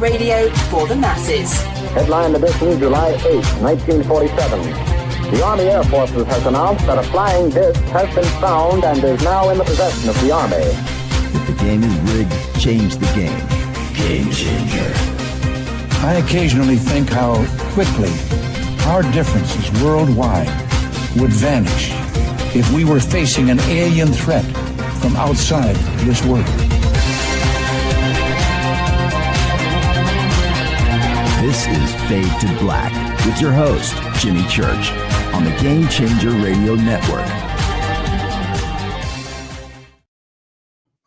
Radio for the masses. Headline edition, July 8, 1947. The Army Air Forces has announced that a flying disc has been found and is now in the possession of the Army. If the game is rigged, change the game. Game changer. I occasionally think how quickly our differences worldwide would vanish if we were facing an alien threat from outside this world. This is Fade to Black with your host, Jimmy Church, on the Game Changer Radio Network.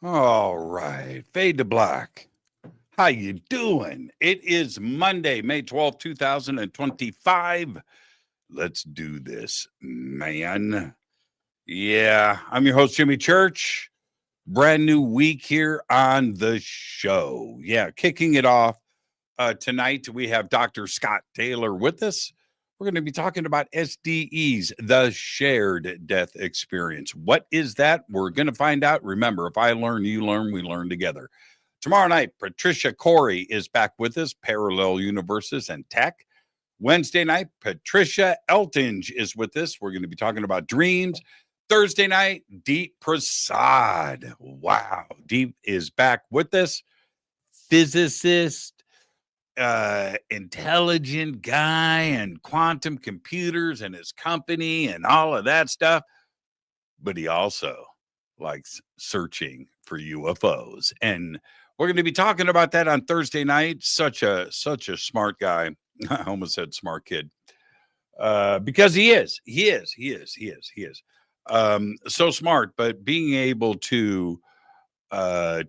All right, Fade to Black. How you doing? It is Monday, May 12th, 2025. Let's do this, man. Yeah, I'm your host, Jimmy Church. Brand new week here on the show. Yeah, kicking it off tonight, we have Dr. Scott Taylor with us. We're going to be talking about SDEs, the shared death experience. What is that? We're going to find out. Remember, if I learn, you learn, we learn together. Tomorrow night, Patricia Corey is back with us, Parallel Universes and Tech. Wednesday night, Patricia Eltinge is with us. We're going to be talking about dreams. Thursday night, Deep Prasad. Wow, Deep is back with us. Physicist, intelligent guy, and quantum computers and his company and all of that stuff. But he also likes searching for UFOs. And we're going to be talking about that on Thursday night. Such a smart guy. I almost said smart kid. Because he is. So smart, but being able to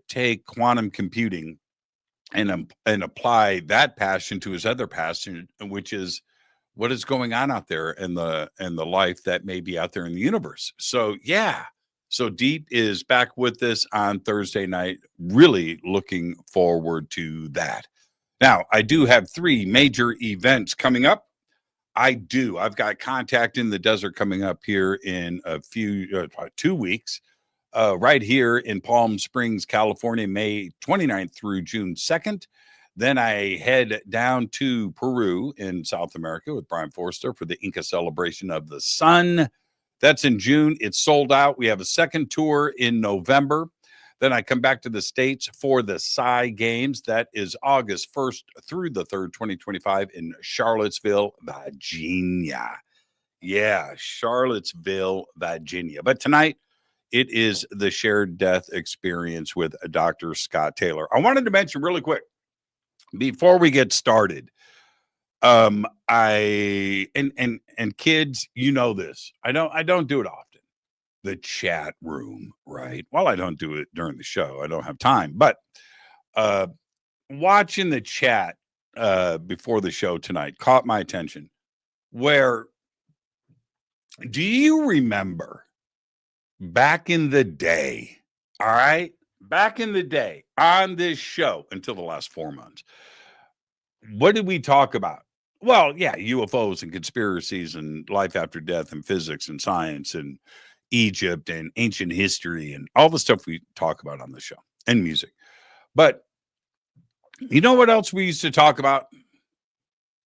take quantum computing and apply that passion to his other passion, which is what is going on out there in the life that may be out there in the universe. So yeah. So Deep is back with us on Thursday night. Really looking forward to that. Now, I do have 3 major events coming up. I've got Contact in the Desert coming up here in a few, 2 weeks, right here in Palm Springs, California, May 29th through June 2nd. Then I head down to Peru in South America with Brian Forster for the Inca Celebration of the Sun. That's in June. It's sold out. We have a second tour in November. Then I come back to the States for the Psy Games. That is August 1st through the 3rd, 2025 in Charlottesville, Virginia. Yeah, Charlottesville, Virginia. But tonight, it is the shared death experience with Dr. Scott Taylor. I wanted to mention really quick, before we get started, and kids, you know this. I don't do it often. The chat room, right? Well, I don't do it during the show. I don't have time. But watching the chat before the show tonight caught my attention. Where do you remember back in the day? All right, back in the day on this show until the last 4 months. What did we talk about? Well, yeah, UFOs and conspiracies and life after death and physics and science and Egypt and ancient history and all the stuff we talk about on the show and music. But you know what else we used to talk about?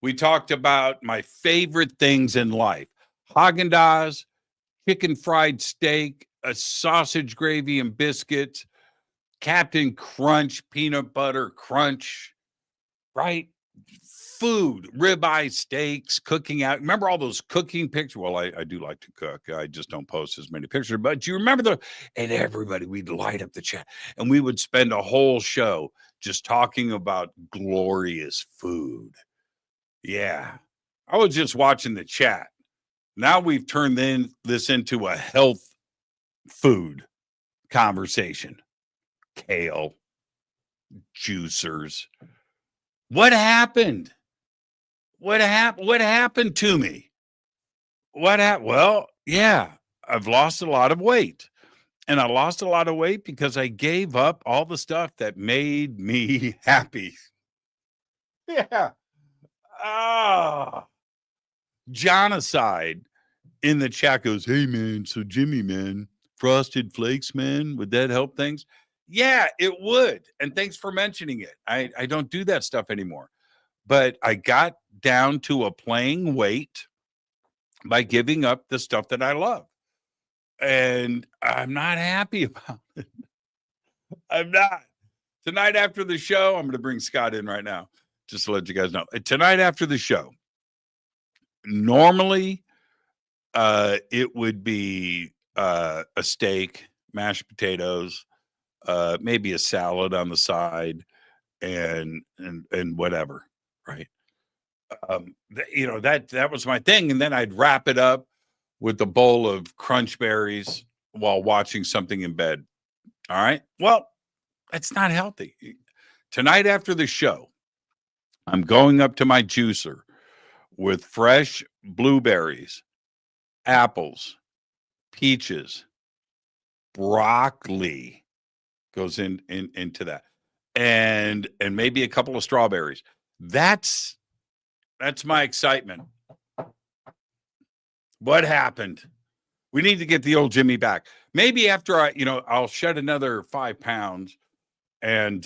We talked about my favorite things in life. Haagen-Dazs, chicken fried steak, a sausage gravy and biscuits, Captain Crunch, peanut butter crunch, right? Food, ribeye steaks, cooking out. Remember all those cooking pictures? Well, I do like to cook. I just don't post as many pictures. But you remember and everybody, we'd light up the chat. And we would spend a whole show just talking about glorious food. Yeah. I was just watching the chat. Now we've turned this into a health food conversation. Kale, juicers. What happened? What happened to me? Well, yeah, I've lost a lot of weight. And I lost a lot of weight because I gave up all the stuff that made me happy. Yeah. Genocide in the chat goes, hey, man, so Jimmy, man, Frosted Flakes, man, would that help things? Yeah, it would. And thanks for mentioning it. I don't do that stuff anymore. But I got down to a playing weight by giving up the stuff that I love. And I'm not happy about it. I'm not. Tonight after the show, I'm going to bring Scott in right now, just to let you guys know. Tonight after the show, normally it would be a steak, mashed potatoes, maybe a salad on the side, and whatever, right? That was my thing, and then I'd wrap it up with a bowl of crunch berries while watching something in bed. All right. Well, that's not healthy. Tonight after the show, I'm going up to my juicer with fresh blueberries, apples, peaches, broccoli goes into that, and maybe a couple of strawberries. That's my excitement. What happened? We need to get the old Jimmy back. Maybe after I'll shed another 5 pounds, and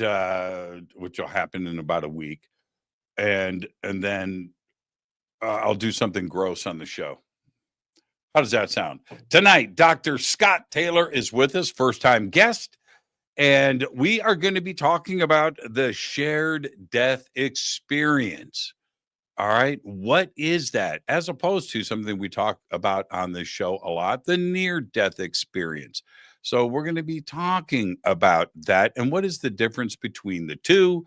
which will happen in about a week, and then I'll do something gross on the show. How does that sound? Tonight, Dr. Scott Taylor is with us, first-time guest, and we are going to be talking about the shared death experience. All right. What is that? As opposed to something we talk about on this show a lot, the near-death experience. So we're going to be talking about that. And what is the difference between the two?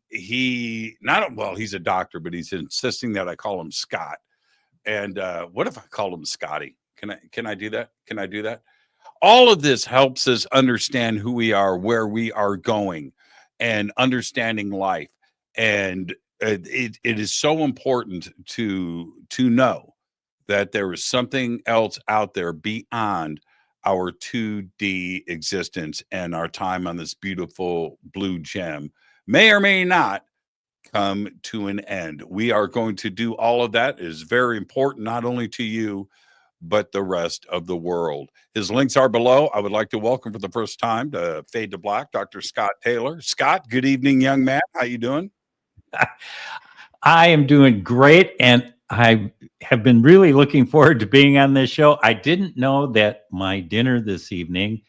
He's a doctor, but he's insisting that I call him Scott. And what if I call him Scotty? Can I do that? Can I do that? All of this helps us understand who we are, where we are going, and understanding life. And it is so important to know that there is something else out there beyond our 2D existence, and our time on this beautiful blue gem may or may not come to an end. We are going to do all of that. It is very important, not only to you, but the rest of the world. His links are below. I would like to welcome for the first time to Fade to Black, Dr. Scott Taylor. Scott, good evening, young man. How you doing? I am doing great, and I have been really looking forward to being on this show. I didn't know that my dinner this evening,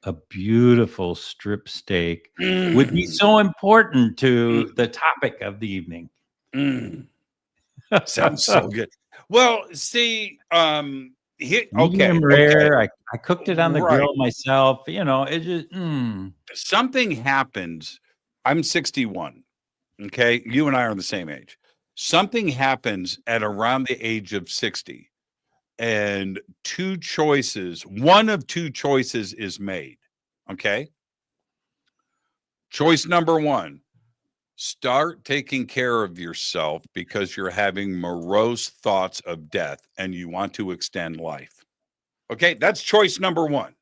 a beautiful strip steak, would be so important to the topic of the evening. Sounds so good. Well, see, medium rare. Okay. I cooked it on the grill myself. It just something happens. I'm 61. Okay, you and I are the same age. Something happens at around the age of 60, and one of two choices is made. Okay. Choice number one, start taking care of yourself because you're having morose thoughts of death and you want to extend life. Okay, that's choice number one,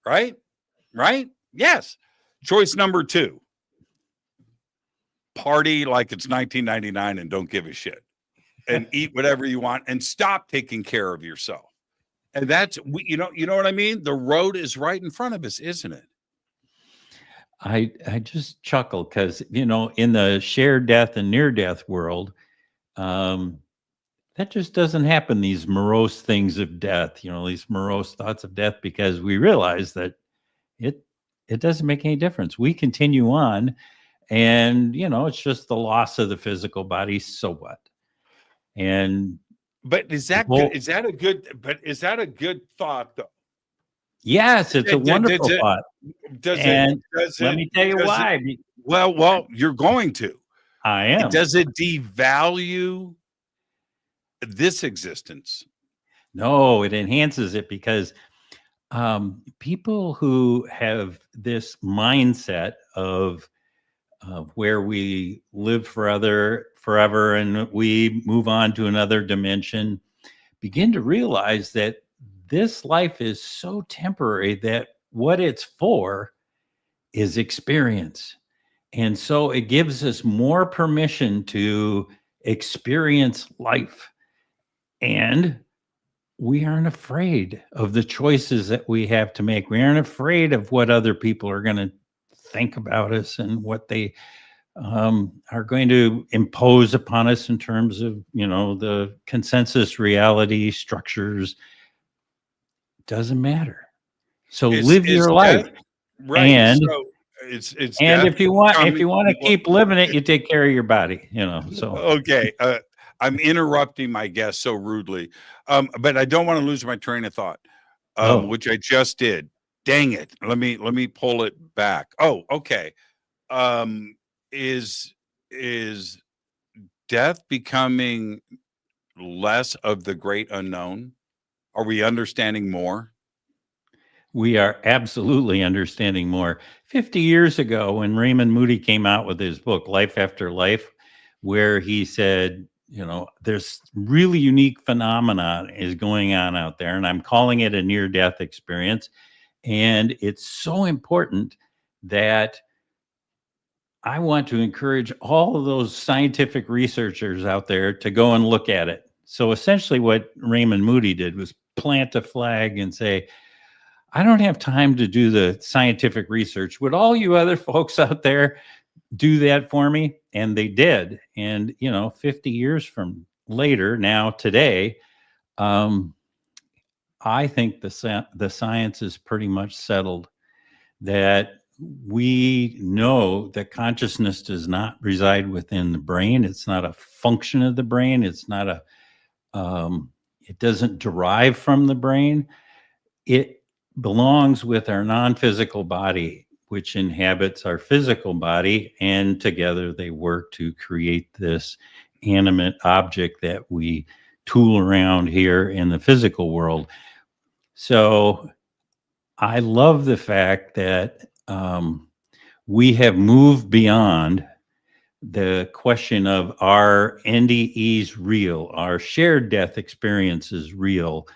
right? Right? Yes. Choice number two, party like it's 1999 and don't give a shit, and eat whatever you want and stop taking care of yourself. And that's, you know what I mean? The road is right in front of us, isn't it? I just chuckle because, in the shared death and near death world, that just doesn't happen. These morose things of death, these morose thoughts of death, because we realize that it doesn't make any difference. We continue on, and it's just the loss of the physical body. So what? But is that a good thought though? Yes, it's a wonderful thought. Let me tell you why. Well, you're going to. I am. Does it devalue this existence? No, it enhances it, because people who have this mindset of where we live forever and we move on to another dimension begin to realize that this life is so temporary that what it's for is experience. And so it gives us more permission to experience life. And we aren't afraid of the choices that we have to make. We aren't afraid of what other people are going to think about us and what they are going to impose upon us in terms of, the consensus reality structures. Doesn't matter. So live Is your death life. right? And So it's and death if you want becoming to keep living it, you take care of your body, so. okay. I'm interrupting my guest so rudely, but I don't want to lose my train of thought, Oh, which I just did. Dang it! Let me pull it back. Oh, okay. Um, is death becoming less of the great unknown? Are we understanding more? we are absolutely understanding more. 50 years ago, when Raymond Moody came out with his book, Life After Life, where he said, there's really unique phenomenon is going on out there, and I'm calling it a near-death experience. And it's so important that I want to encourage all of those scientific researchers out there to go and look at it. So essentially what Raymond Moody did was plant a flag and say, I don't have time to do the scientific research. Would all you other folks out there do that for me? And they did. And, 50 years from later, now today, I think the science is pretty much settled, that we know that consciousness does not reside within the brain. It's not a function of the brain. It's not it doesn't derive from the brain. It belongs with our non-physical body, which inhabits our physical body, and together they work to create this animate object that we tool around here in the physical world. So I love the fact that we have moved beyond the question of are NDEs real, are shared death experiences real?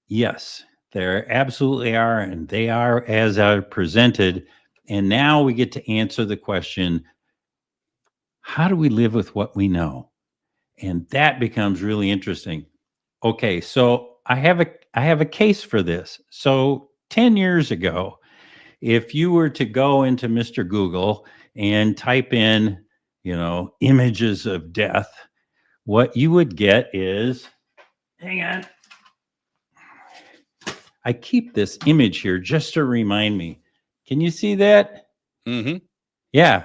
Yes, there absolutely are, and they are as are presented. And now we get to answer the question, how do we live with what we know? And that becomes really interesting. Okay, so I have a case for this. So 10 years ago, if you were to go into Mr. Google and type in, images of death, what you would get is, hang on, I keep this image here just to remind me. Can you see that? Mm-hmm. Yeah,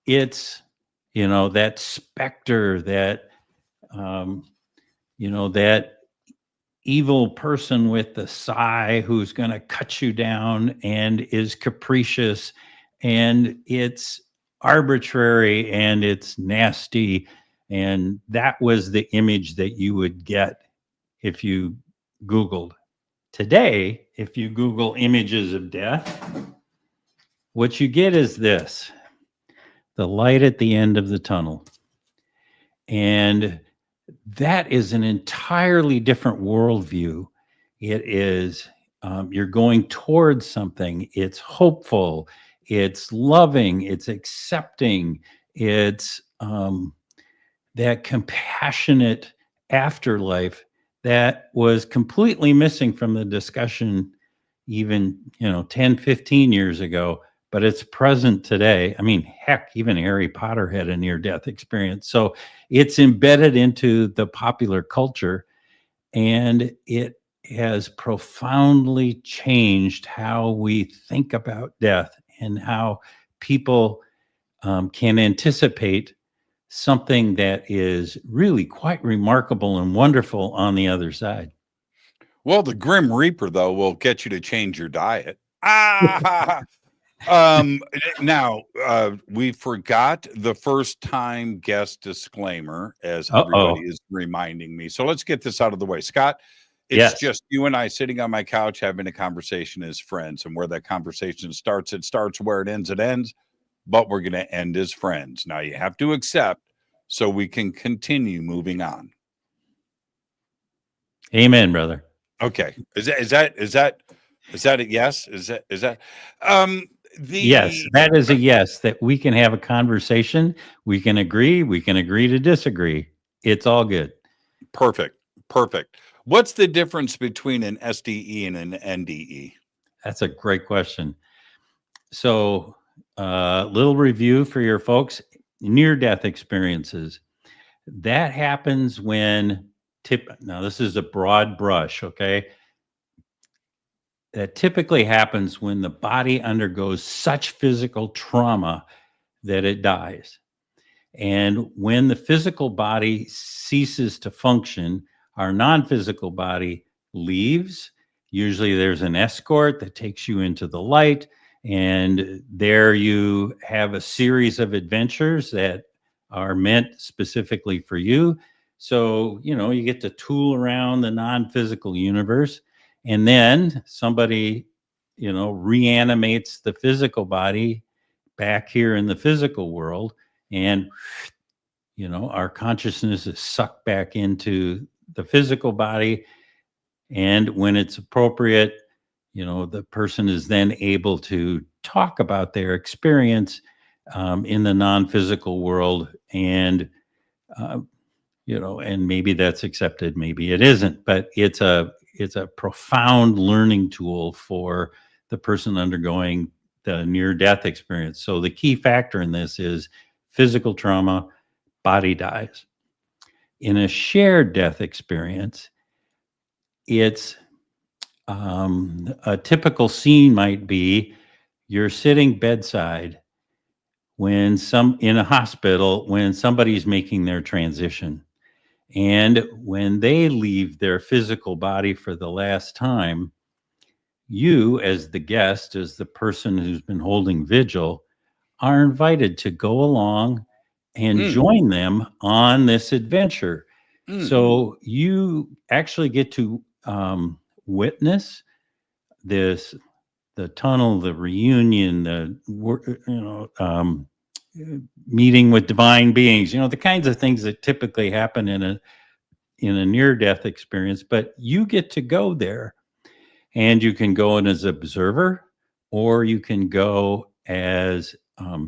it's, that specter, that, that evil person with the sigh who's going to cut you down and is capricious, and it's arbitrary and it's nasty. And that was the image that you would get if you Googled. Today, if you Google images of death, what you get is this: the light at the end of the tunnel. And that is an entirely different worldview. It is, you're going towards something. It's hopeful. It's loving. It's accepting. It's that compassionate afterlife that was completely missing from the discussion even, 10, 15 years ago, but it's present today. I mean, heck, even Harry Potter had a near-death experience. So it's embedded into the popular culture, and it has profoundly changed how we think about death and how people can anticipate something that is really quite remarkable and wonderful on the other side. Well, the Grim Reaper, though, will get you to change your diet. Ah, now we forgot the first time guest disclaimer, as everybody is reminding me. So let's get this out of the way. Scott, it's just you and I sitting on my couch having a conversation as friends, and where that conversation starts, it starts. Where it ends. But we're going to end as friends. Now you have to accept so we can continue moving on. Amen, brother. Okay. Is that a yes? Is that yes, that is a yes, that we can have a conversation. We can agree to disagree. It's all good. Perfect. What's the difference between an SDE and an NDE? That's a great question. So, little review for your folks: near-death experiences. That happens when now this is a broad brush, okay? That typically happens when the body undergoes such physical trauma that it dies. And when the physical body ceases to function, our non-physical body leaves. Usually there's an escort that takes you into the light, and there you have a series of adventures that are meant specifically for you. So, you get to tool around the non-physical universe, and then somebody, reanimates the physical body back here in the physical world, and our consciousness is sucked back into the physical body. And when it's appropriate, the person is then able to talk about their experience in the non-physical world. And and maybe that's accepted, maybe it isn't, but it's a profound learning tool for the person undergoing the near-death experience. So the key factor in this is physical trauma, body dies. In a shared death experience, it's a typical scene might be you're sitting bedside in a hospital when somebody's making their transition. And when they leave their physical body for the last time, you, as the guest, as the person who's been holding vigil, are invited to go along and join them on this adventure. So you actually get to witness the tunnel, the reunion, meeting with divine beings, the kinds of things that typically happen in a near-death experience. But you get to go there, and you can go in as an observer, or you can go as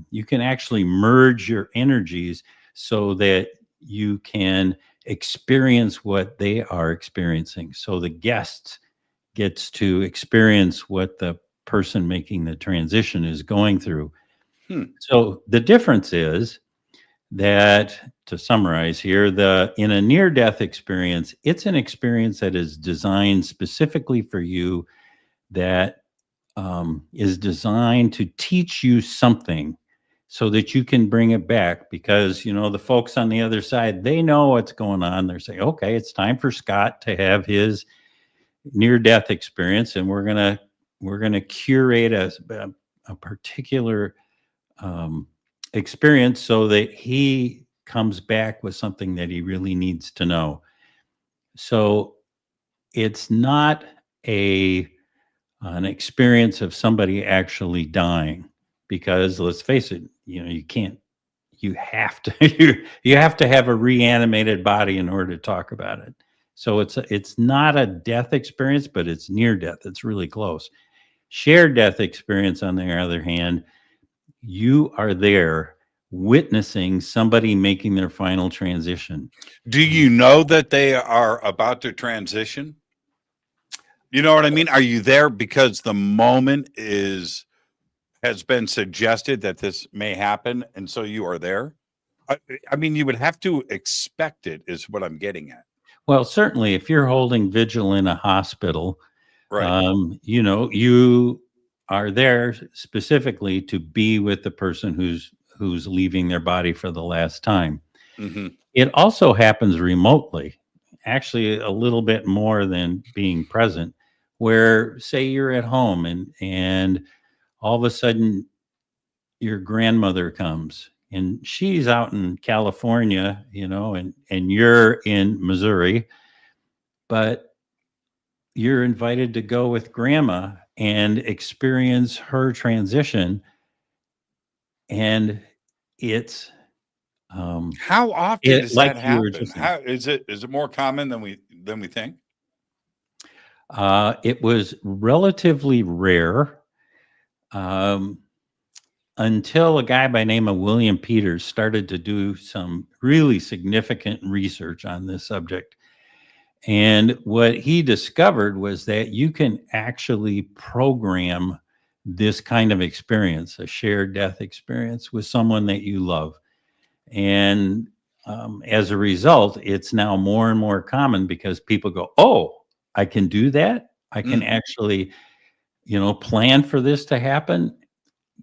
you can actually merge your energies so that you can experience what they are experiencing. So the guest gets to experience what the person making the transition is going through. So the difference is that, to summarize here, in a near-death experience, it's an experience that is designed specifically for you, that is designed to teach you something so that you can bring it back. Because, the folks on the other side, they know what's going on. They're saying, okay, it's time for Scott to have his near-death experience, and we're gonna curate a particular experience so that he comes back with something that he really needs to know. So it's not an experience of somebody actually dying, because let's face it, you have to have a reanimated body in order to talk about it. So it's not a death experience, but it's near death. It's really close. Shared death experience, on the other hand, you are there witnessing somebody making their final transition. Do you know that they are about to transition? You know what I mean? Are you there because the moment has been suggested that this may happen, and so you are there? I mean, you would have to expect it, is what I'm getting at. Well, certainly, if you're holding vigil in a hospital, right? You are there specifically to be with the person who's leaving their body for the last time. It also happens remotely, actually a little bit more than being present, where, say, you're at home and all of a sudden your grandmother comes, and she's out in California, and you're in Missouri, but you're invited to go with grandma and experience her transition. And it's how often does that happen? How is it more common than we think? It was relatively rare until a guy by the name of William Peters started to do some really significant research on this subject. And what he discovered was that you can actually program this kind of experience, a shared death experience, with someone that you love. And as a result, it's now more and more common because people go, oh, I can do that. I can actually, plan for this to happen.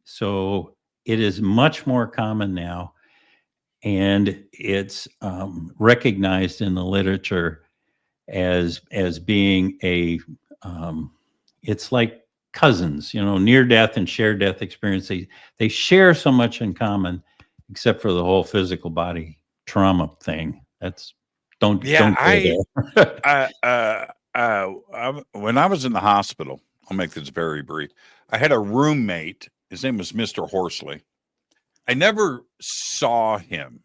So it is much more common now. And it's recognized in the literature as being it's like cousins, near death and shared death experience. They share so much in common, except for the whole physical body trauma thing. Don't go there. When I was in the hospital, I'll make this very brief. I had a roommate. His name was Mr. Horsley. I never saw him.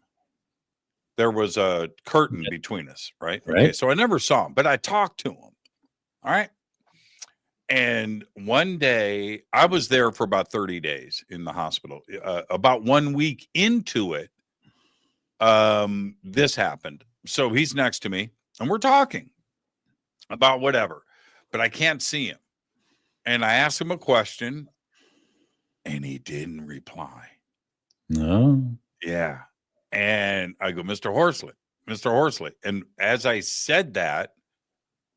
There was a curtain between us, right? Okay, so I never saw him, but I talked to him. All right. And one day, I was there for about 30 days in the hospital. About 1 week into it, this happened. So he's next to me, and we're talking about whatever, but I can't see him. And I asked him a question, and he didn't reply. No. Yeah. And I go, Mr. Horsley. And as I said that,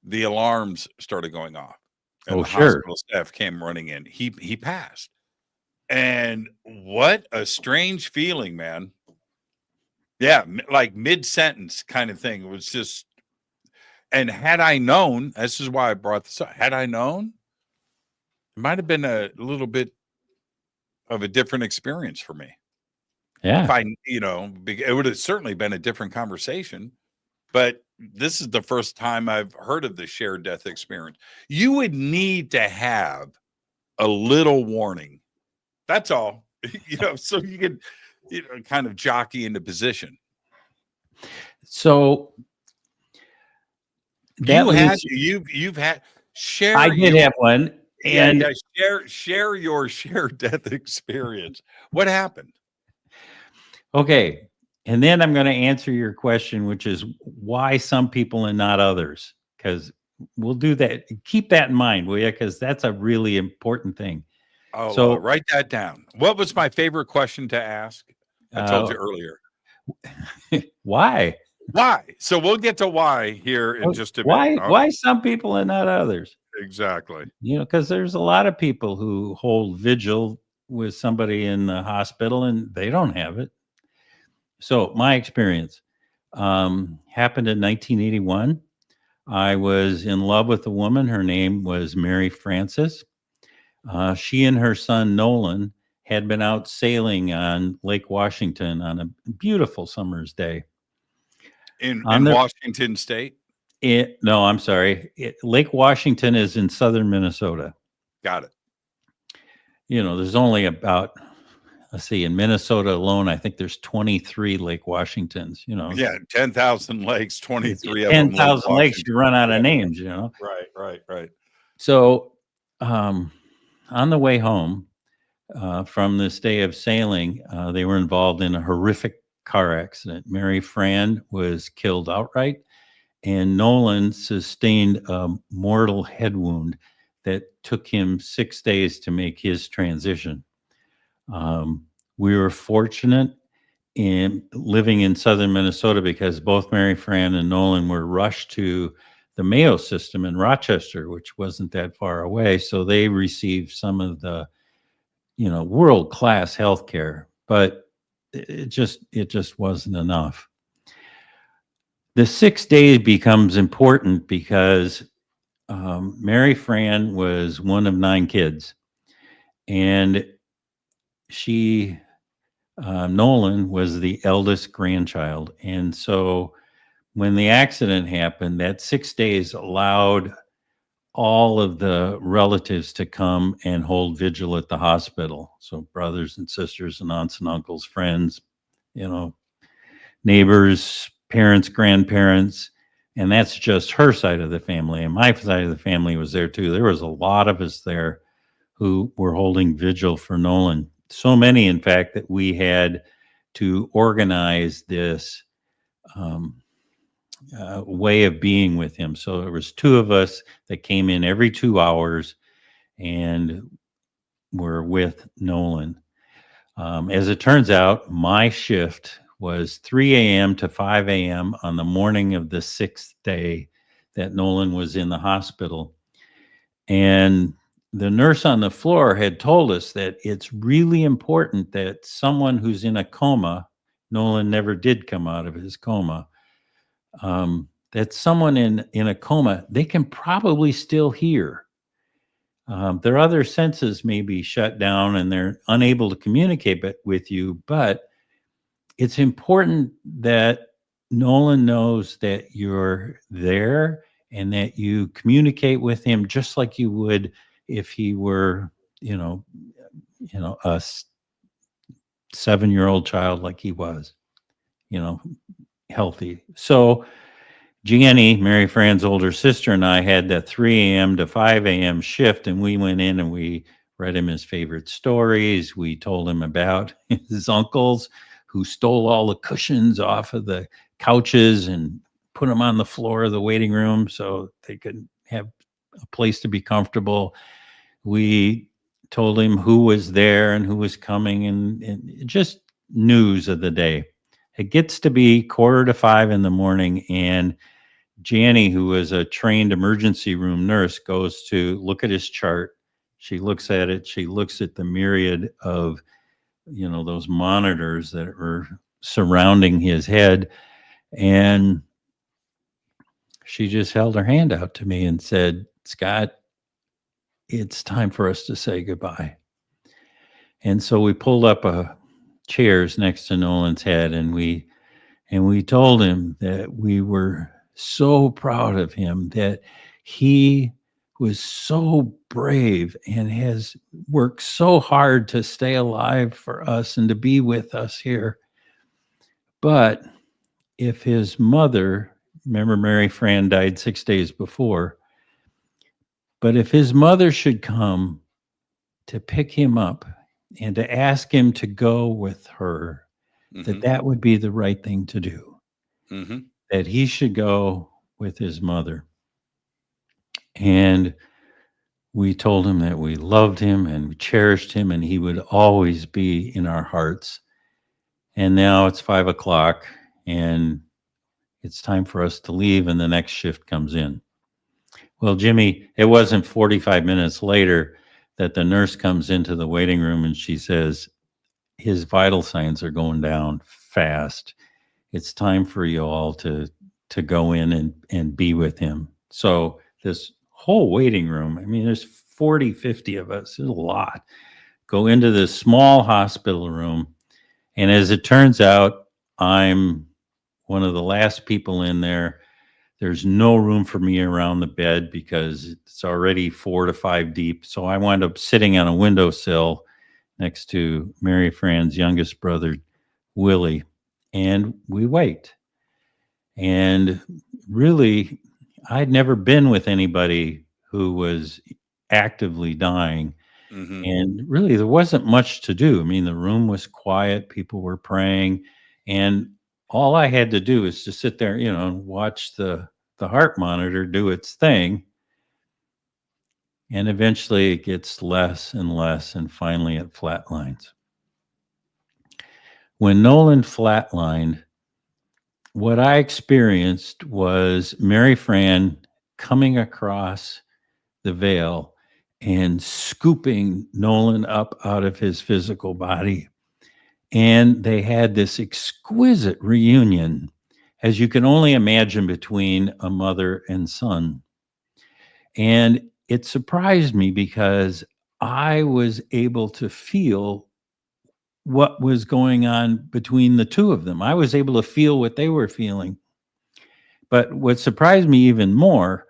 the alarms started going off. And the hospital staff came running in. He passed. And what a strange feeling, man. Yeah, like mid-sentence kind of thing. It was just, and had I known, this is why I brought this up. Had I known, it might have been a little bit of a different experience for me. Yeah. If it would have certainly been a different conversation, but this is the first time I've heard of the shared death experience. You would need to have a little warning. That's all, so you could, kind of jockey into position. So you've had share. I did have one, and share your shared death experience. What happened? Okay. And then I'm going to answer your question, which is why some people and not others, because we'll do that. Keep that in mind, will you? Because that's a really important thing. Oh, so write that down. What was my favorite question to ask? I told you earlier. Why? Why? So we'll get to why here in just a minute. Why some people and not others? Exactly. Because there's a lot of people who hold vigil with somebody in the hospital and they don't have it. So my experience happened in 1981. I was in love with a woman. Her name was Mary Frances. She and her son Nolan had been out sailing on Lake Washington on a beautiful summer's day. In Washington State? No, I'm sorry. Lake Washington is in southern Minnesota. Got it. There's only about, let's see, in Minnesota alone, I think there's 23 Lake Washingtons, Yeah, 10,000 lakes, 23 of 10,000 lakes, you run out of names, Right. So on the way home from this day of sailing, they were involved in a horrific car accident. Mary Fran was killed outright, and Nolan sustained a mortal head wound that took him 6 days to make his transition. We were fortunate in living in southern Minnesota because both Mary Fran and Nolan were rushed to the Mayo system in Rochester, which wasn't that far away. So they received some of the, world-class healthcare, but it just wasn't enough. The 6 days becomes important because Mary Fran was one of 9 kids, and Nolan was the eldest grandchild. And so when the accident happened, that 6 days allowed all of the relatives to come and hold vigil at the hospital. So brothers and sisters and aunts and uncles, friends, neighbors, parents, grandparents. And that's just her side of the family. And my side of the family was there too. There was a lot of us there who were holding vigil for Nolan. So many, in fact, that we had to organize this way of being with him. So there was two of us that came in every 2 hours and were with Nolan. As it turns out, my shift was 3 a.m. to 5 a.m. on the morning of the 6th day that Nolan was in the hospital. And the nurse on the floor had told us that it's really important that someone who's in a coma, Nolan never did come out of his coma, that someone in a coma, they can probably still hear. Their other senses may be shut down and they're unable to communicate with you, but it's important that Nolan knows that you're there and that you communicate with him just like you would if he were, a 7-year-old child like he was, healthy. So Jeannie, Mary Fran's older sister, and I had that 3 a.m. to 5 a.m. shift, and we went in and we read him his favorite stories. We told him about his uncles who stole all the cushions off of the couches and put them on the floor of the waiting room so they could have a place to be comfortable. We told him who was there and who was coming and just news of the day. It gets to be 4:45 in the morning, and Janny, who is a trained emergency room nurse, goes to look at his chart. She looks at it. She looks at the myriad of, those monitors that are surrounding his head. And she just held her hand out to me and said, "Scott, it's time for us to say goodbye." And so we pulled up chairs next to Nolan's head, and we told him that we were so proud of him, that he was so brave and has worked so hard to stay alive for us and to be with us here. But if his mother, remember Mary Fran died 6 days before, but if his mother should come to pick him up and to ask him to go with her, that would be the right thing to do. That he should go with his mother. And we told him that we loved him and we cherished him and he would always be in our hearts. And now it's 5 o'clock and it's time for us to leave and the next shift comes in. Well, Jimmy, it wasn't 45 minutes later that the nurse comes into the waiting room and she says, his vital signs are going down fast. It's time for you all to go in and be with him. So this whole waiting room, I mean, there's 40, 50 of us, there's a lot, go into this small hospital room. And as it turns out, I'm one of the last people in there. There's no room for me around the bed because it's already 4 to 5 deep. So I wind up sitting on a windowsill next to Mary Fran's youngest brother, Willie, and we wait. And really, I'd never been with anybody who was actively dying. And really, there wasn't much to do. I mean, the room was quiet. People were praying. And all I had to do is to sit there, and watch the heart monitor do its thing. And eventually it gets less and less. And finally it flatlines. When Nolan flatlined, what I experienced was Mary Fran coming across the veil and scooping Nolan up out of his physical body. And they had this exquisite reunion, as you can only imagine, between a mother and son. And it surprised me because I was able to feel what was going on between the two of them. I was able to feel what they were feeling. But what surprised me even more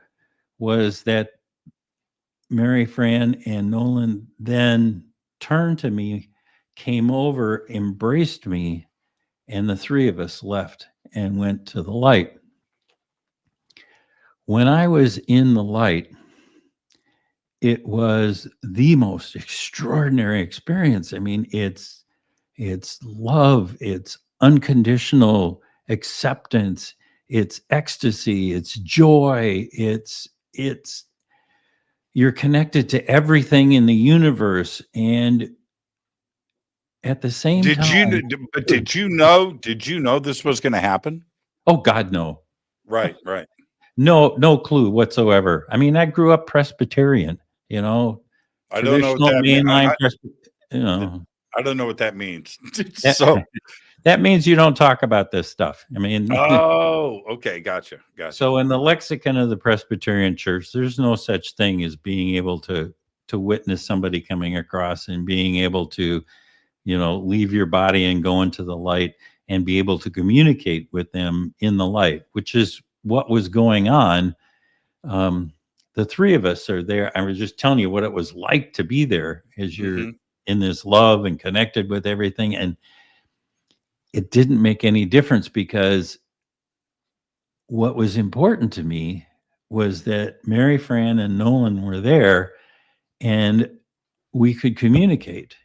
was that Mary Fran and Nolan then turned to me, came over, embraced me, and the three of us left and went to the light. When I was in the light, it was the most extraordinary experience. I mean, it's love, it's unconditional acceptance, it's ecstasy, it's joy, it's you're connected to everything in the universe, and at the same Did time, did you know this was going to happen? oh God, no. Right. No clue whatsoever. I mean, I grew up Presbyterian, I don't know what traditional that means. mainline Presbyterian, I don't know what that means. that, So, that means you don't talk about this stuff. I mean, oh, okay, gotcha. so in the lexicon of the Presbyterian Church, there's no such thing as being able to witness somebody coming across and being able to, leave your body and go into the light and be able to communicate with them in the light, which is what was going on. The three of us are there. I was just telling you what it was like to be there as you're in this love and connected with everything. And it didn't make any difference, because what was important to me was that Mary Fran and Nolan were there and we could communicate.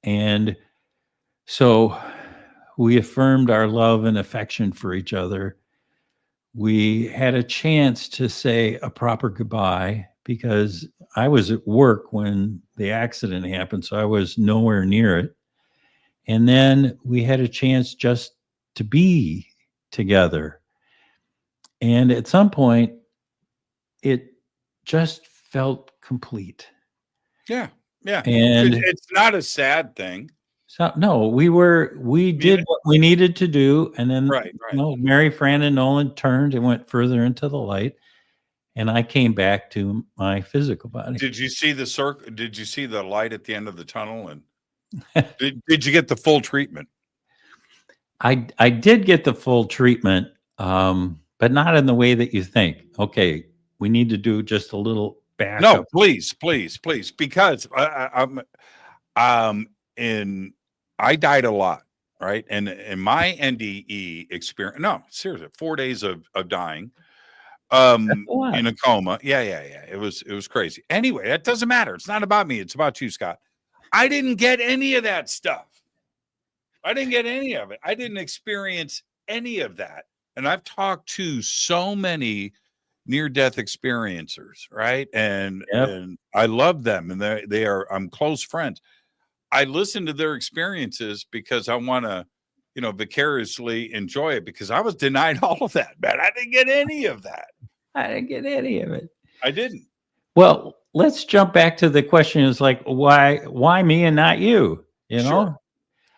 And so we affirmed our love and affection for each other. We had a chance to say a proper goodbye, because I was at work when the accident happened, so I was nowhere near it. And then we had a chance just to be together. And at some point, it just felt complete. Yeah. And It's not a sad thing. so, no, we did what we needed to do. And then, Right. Mary Fran and Nolan turned and went further into the light. And I came back to my physical body. Did you see the circle? Did you see the light at the end of the tunnel? And did you get the full treatment? I did get the full treatment, but not in the way that you think. Okay, we need to do just a little backup. No, please, because I died a lot, right? And in my NDE experience, no, seriously, 4 days of dying, in a coma. Yeah. It was crazy. Anyway, that doesn't matter. It's not about me. It's about you, Scott. I didn't get any of that stuff. I didn't get any of it. I didn't experience any of that. And I've talked to so many near-death experiencers, right? And I love them, and I'm close friends. I listen to their experiences because I want to, vicariously enjoy it, because I was denied all of that, man. I didn't get any of that. I didn't get any of it. I didn't. Well, let's jump back to the question. Is like, why me and not you? Sure.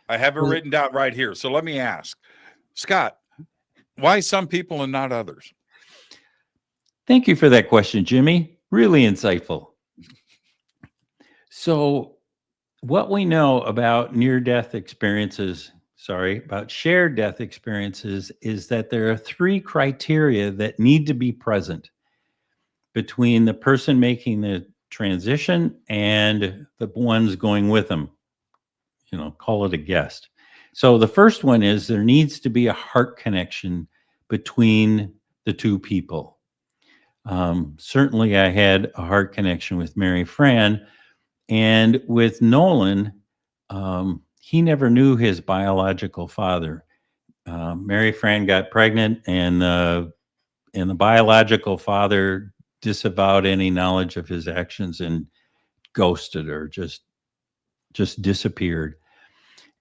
I have it written down right here. So let me ask, Scott, why some people and not others? Thank you for that question, Jimmy. Really insightful. So what we know about near-death experiences, about shared death experiences, is that there are three criteria that need to be present between the person making the transition and the ones going with them. Call it a guest. So the first one is there needs to be a heart connection between the two people. Certainly I had a heart connection with Mary Fran, and with Nolan, he never knew his biological father. Mary Fran got pregnant, and the biological father disavowed any knowledge of his actions and ghosted her, just disappeared.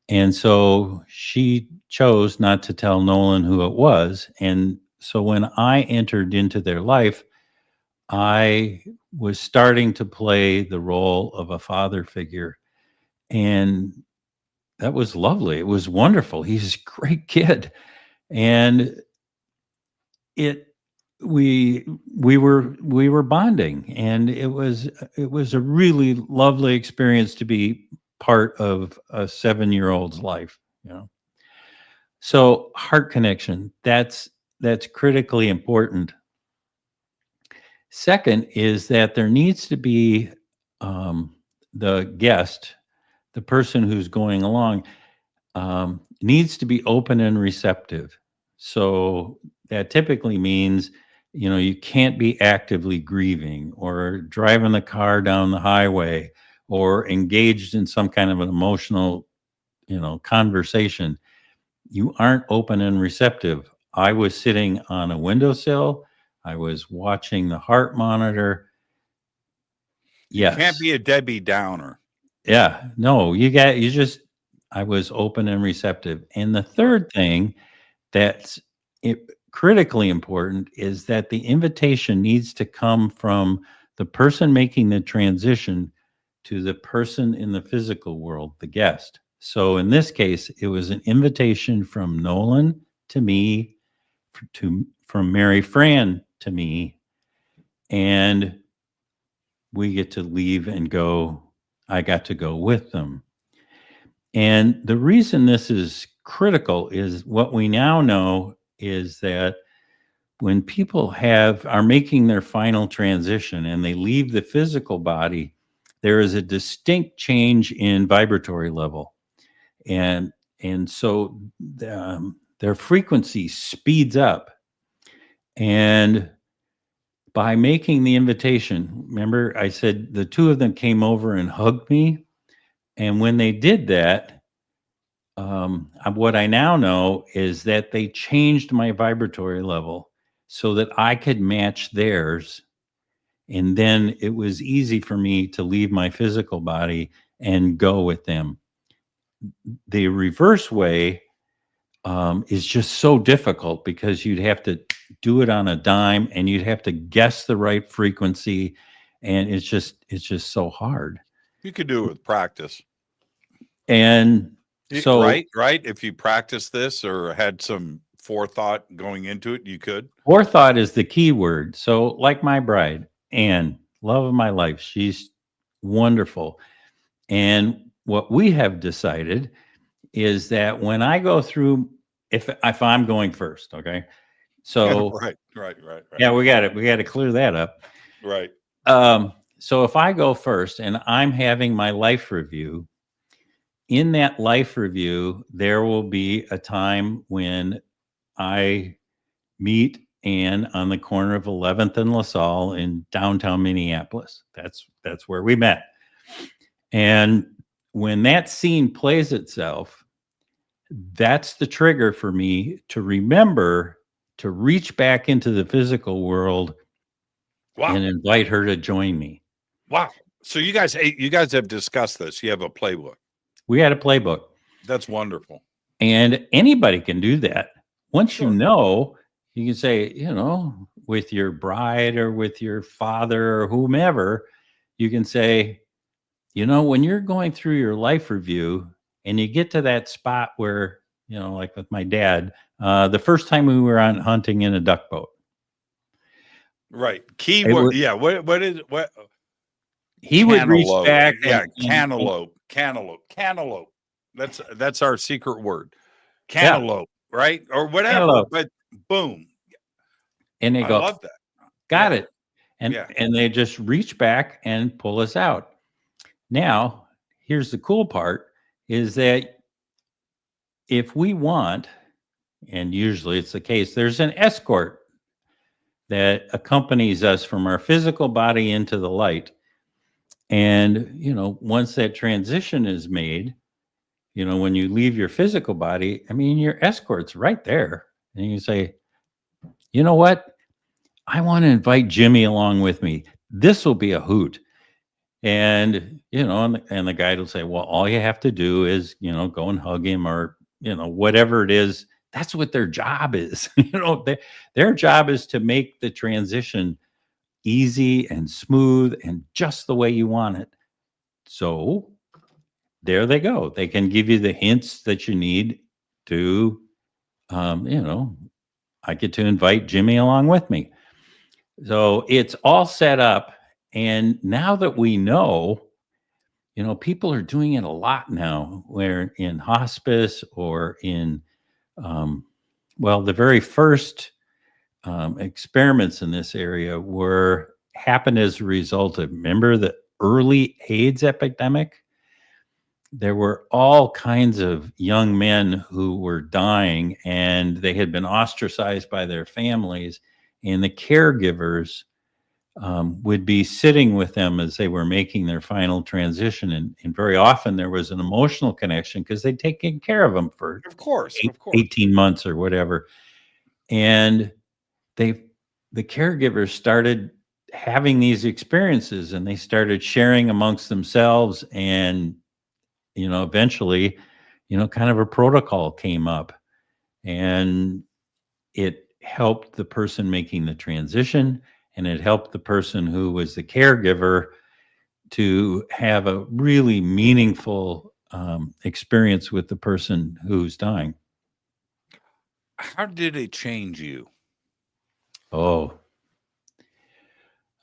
And so she chose not to tell Nolan who it was. And so when I entered into their life, I was starting to play the role of a father figure. And that was lovely. It was wonderful. He's a great kid. And we were bonding, and it was a really lovely experience to be part of a 7-year-old's life. So heart connection, that's critically important. Second is that there needs to be the guest, the person who's going along, needs to be open and receptive. So that typically means, you can't be actively grieving or driving the car down the highway or engaged in some kind of an emotional, conversation. You aren't open and receptive. I was sitting on a windowsill. I was watching the heart monitor. Yes. You can't be a Debbie Downer. Yeah. No, I was open and receptive. And the third thing that's critically important is that the invitation needs to come from the person making the transition to the person in the physical world, the guest. So in this case, it was an invitation from Nolan to me, from Mary Fran to me, and we get to leave and go. I got to go with them. And the reason this is critical is what we now know is that when people are making their final transition and they leave the physical body, there is a distinct change in vibratory level. And so their frequency speeds up. And by making the invitation, remember I said the two of them came over and hugged me. And when they did that, what I now know is that they changed my vibratory level so that I could match theirs. And then it was easy for me to leave my physical body and go with them. The reverse way is just so difficult because you'd have to do it on a dime and you'd have to guess the right frequency. And it's just so hard. You could do it with practice. And so, right. If you practice this or had some forethought going into it, you could. Forethought is the key word. So like my bride, Anne, love of my life, she's wonderful. And what we have decided is that when I go through, if I'm going first, okay. So right. Yeah, we got to clear that up. Right. So if I go first and I'm having my life review, in that life review, there will be a time when I meet Anne on the corner of 11th and LaSalle in downtown Minneapolis. That's where we met. And when that scene plays itself, that's the trigger for me to remember to reach back into the physical world and invite her to join me. Wow. So you guys have discussed this. You have a playbook. We had a playbook. That's wonderful. And anybody can do that. Once you know, you can say, with your bride or with your father or whomever, you can say, when you're going through your life review and you get to that spot where, like with my dad, the first time we were on hunting in a duck boat. Right. Keyword. Yeah. What he would reach back. Cantaloupe. That's our secret word. Cantaloupe, right? Or whatever. Cantaloupe. But boom. And they go, I love that. Got it. And they just reach back and pull us out. Now, here's the cool part is that if we want, and usually it's the case, there's an escort that accompanies us from our physical body into the light. And, once that transition is made, when you leave your physical body, your escort's right there. And you say, you know what? I want to invite Jimmy along with me. This will be a hoot. And, and the guide will say, well, all you have to do is, go and hug him or, whatever it is. That's what their job is. Their job is to make the transition easy and smooth and just the way you want it. So there they go. They can give you the hints that you need to, I get to invite Jimmy along with me. So it's all set up. And now that we know, people are doing it a lot now, where in hospice or in, the very first experiments in this area happened as a result of, remember the early AIDS epidemic? There were all kinds of young men who were dying and they had been ostracized by their families, and the caregivers would be sitting with them as they were making their final transition. And very often there was an emotional connection because they'd taken care of them for 18 months or whatever. And the caregivers started having these experiences, and they started sharing amongst themselves. And, eventually, kind of a protocol came up, and it helped the person making the transition, and it helped the person who was the caregiver to have a really meaningful experience with the person who's dying. How did it change you? Oh,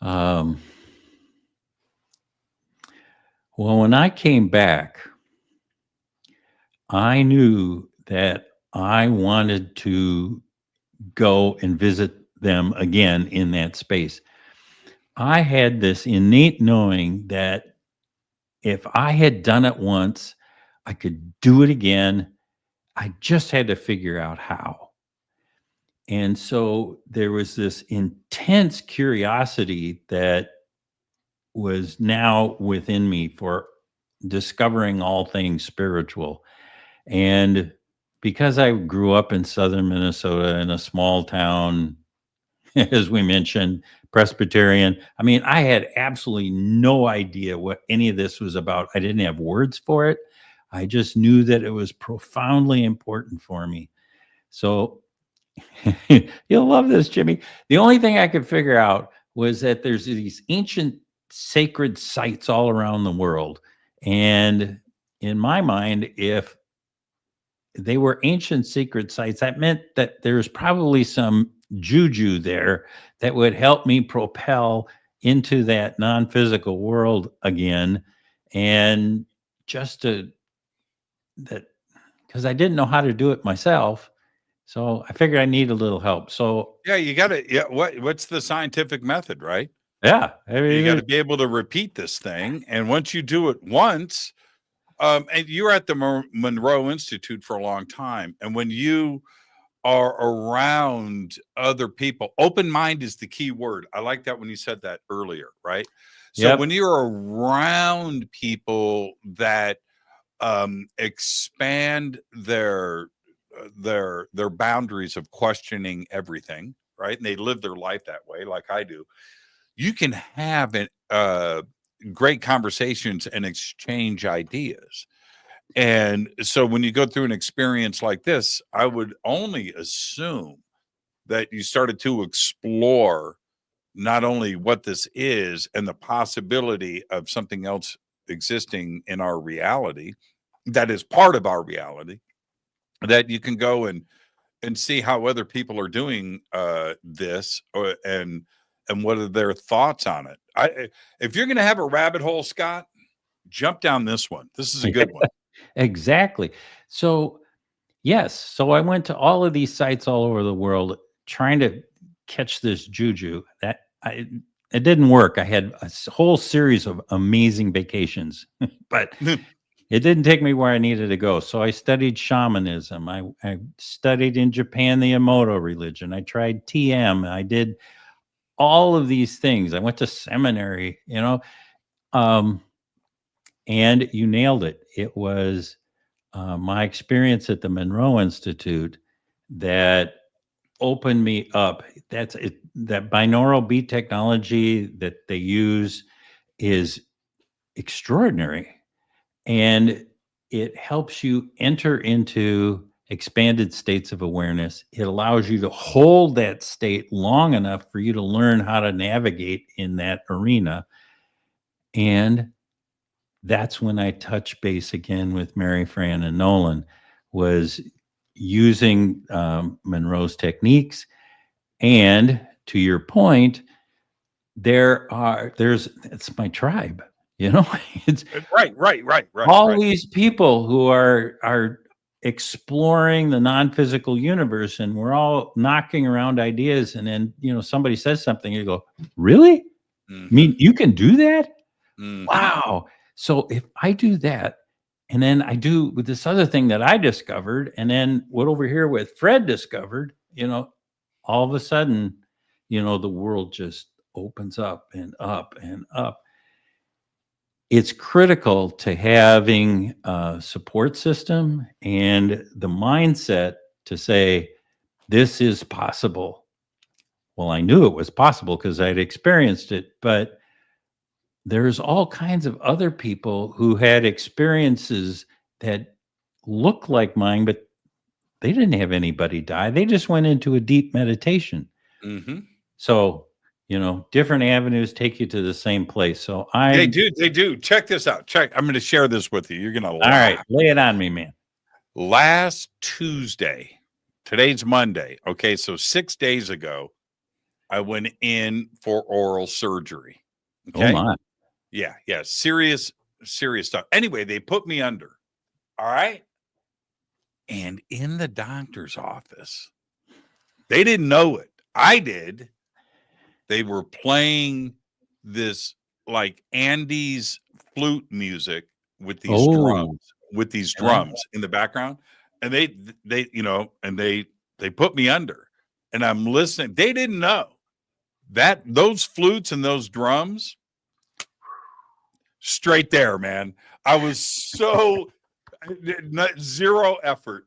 well, when I came back, I knew that I wanted to go and visit them again in that space. I had this innate knowing that if I had done it once, I could do it again. I just had to figure out how. And so there was this intense curiosity that was now within me for discovering all things spiritual. And because I grew up in southern Minnesota in a small town, as we mentioned, Presbyterian, I mean, I had absolutely no idea what any of this was about. I didn't have words for it. I just knew that it was profoundly important for me. So you'll love this, Jimmy. The only thing I could figure out was that there's these ancient sacred sites all around the world. And in my mind, if they were ancient secret sites, that meant that there's probably some juju there that would help me propel into that non-physical world again. And just that, because I didn't know how to do it myself. So I figured I need a little help. So Yeah, you got to. Yeah, what's the scientific method, right? yeah, I mean, You got to be able to repeat this thing, and once you do it once, and you were at the Monroe Institute for a long time, and when you are around other people, open mind is the key word. I like that when you said that earlier, right? So Yep. when you're around people that expand their boundaries of questioning everything, right? And they live their life that way, like I do. You can have great conversations and exchange ideas. And so when you go through an experience like this, I would only assume that you started to explore not only what this is and the possibility of something else existing in our reality that is part of our reality, that you can go and see how other people are doing this, and what are their thoughts on it. If you're going to have a rabbit hole, Scott, jump down this one. This is a good one. Exactly. So, yes. So I went to all of these sites all over the world trying to catch this juju. It didn't work. I had a whole series of amazing vacations, but it didn't take me where I needed to go. So I studied shamanism. I studied in Japan the Emoto religion. I tried TM. I did all of these things. I went to seminary, and you nailed it. It was my experience at the Monroe Institute that opened me up. That's it. That binaural beat technology that they use is extraordinary, and it helps you enter into expanded states of awareness. It allows you to hold that state long enough for you to learn how to navigate in that arena. And that's when I touch base again with Mary Fran and Nolan, was using Monroe's techniques. And to your point, it's my tribe, it's Right. all these people who are exploring the non-physical universe, and we're all knocking around ideas. And then, somebody says something, you go, really? I mean, you can do that? Wow. So if I do that, and then I do with this other thing that I discovered, and then what over here with Fred discovered, all of a sudden, the world just opens up and up and up. It's critical to having a support system and the mindset to say, this is possible. Well, I knew it was possible because I'd experienced it, but there's all kinds of other people who had experiences that look like mine, but they didn't have anybody die. They just went into a deep meditation. Mm-hmm. So, different avenues take you to the same place. So They do. Check this out. I'm going to share this with you. You're going to laugh. All right, lay it on me, man. Last Tuesday, today's Monday. Okay, so 6 days ago, I went in for oral surgery. Okay. Oh my. Yeah. Serious stuff. Anyway, they put me under. All right. And in the doctor's office, they didn't know it. I did. They were playing this like Andy's flute music with these drums in the background. And they put me under, and I'm listening. They didn't know that those flutes and those drums straight there, man. I was so zero effort.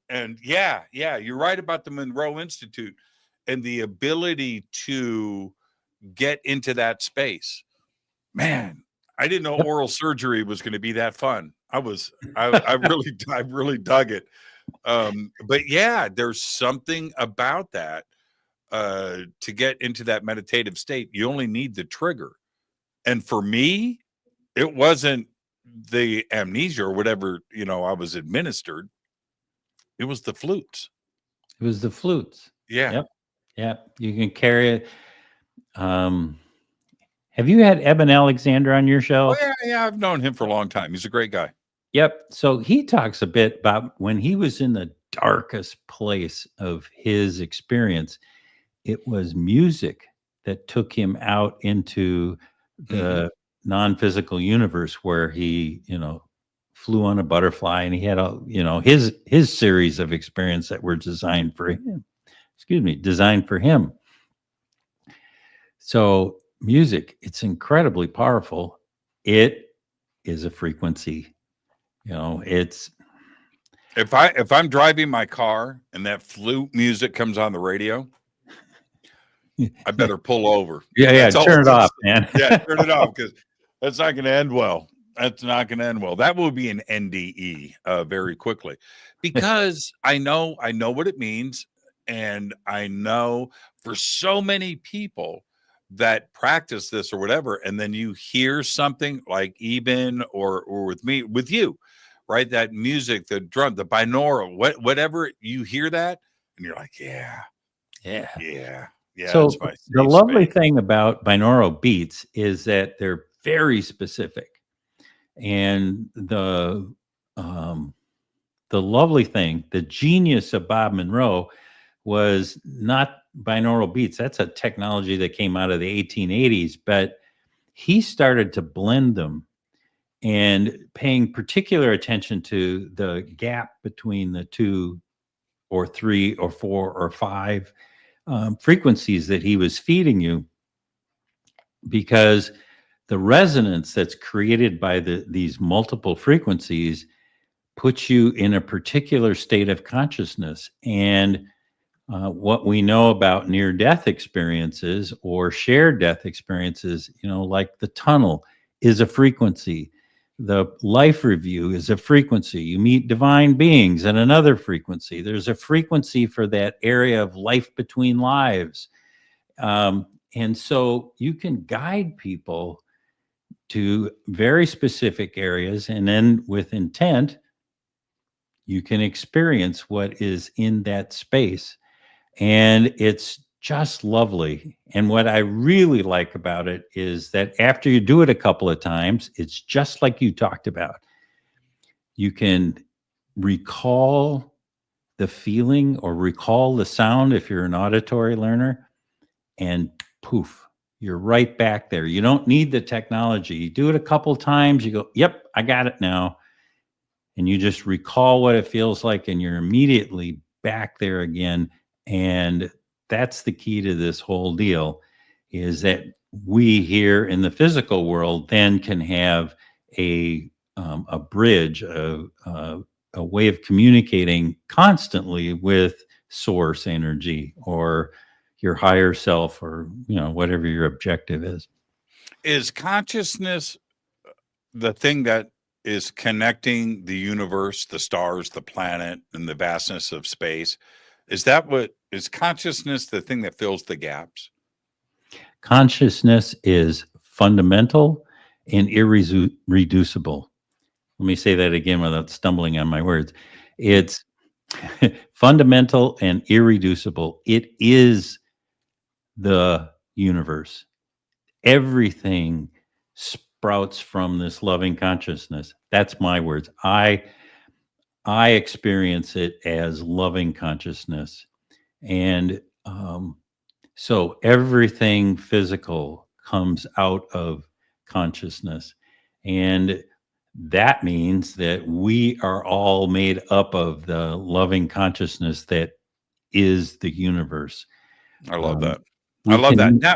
And yeah, you're right about the Monroe Institute and the ability to get into that space. Man, I didn't know oral surgery was going to be that fun. I really dug it. But yeah, there's something about that. To get into that meditative state, you only need the trigger. And for me, it wasn't the amnesia or whatever, I was administered. It was the flutes. Yeah. Yep. You can carry it. Have you had Eben Alexander on your show? Oh, yeah. I've known him for a long time. He's a great guy. Yep. So he talks a bit about when he was in the darkest place of his experience, it was music that took him out into the non-physical universe where he, flew on a butterfly, and he had his series of experience that were designed for him. So music, it's incredibly powerful. It is a frequency. It's if I'm driving my car and that flute music comes on the radio, I better pull over. Yeah, turn it off, man. Yeah, turn it off, because that's not going to end well. That will be an NDE very quickly, because I know what it means. And I know for so many people that practice this or whatever, and then you hear something like Eben or with you, right? That music, the drum, the binaural, whatever, you hear that and you're like, yeah. So the lovely thing about binaural beats is that they're very specific. And the lovely thing, the genius of Bob Monroe was not binaural beats. That's a technology that came out of the 1880s, but he started to blend them and paying particular attention to the gap between the 2 or 3 or 4 or 5 frequencies that he was feeding you, because the resonance that's created by these multiple frequencies puts you in a particular state of consciousness. And what we know about near-death experiences or shared death experiences, like the tunnel is a frequency. The life review is a frequency. You meet divine beings at another frequency. There's a frequency for that area of life between lives. And so you can guide people to very specific areas, and then with intent, you can experience what is in that space. And it's just lovely. And what I really like about it is that after you do it a couple of times, it's just like you talked about. You can recall the feeling or recall the sound if you're an auditory learner, and poof, you're right back there. You don't need the technology. You do it a couple times, you go, yep, I got it now. And you just recall what it feels like, and you're immediately back there again. And that's the key to this whole deal, is that we here in the physical world then can have a bridge, a a way of communicating constantly with source energy or your higher self, or whatever your objective is. Is consciousness the thing that is connecting the universe, the stars, the planet, and the vastness of space? Is consciousness the thing that fills the gaps? Consciousness is fundamental and irreducible. Let me say that again without stumbling on my words. It's fundamental and irreducible. It is the universe. Everything sprouts from this loving consciousness. That's my words. I experience it as loving consciousness. And so everything physical comes out of consciousness. And that means that we are all made up of the loving consciousness that is the universe. I love that. I love that. Now,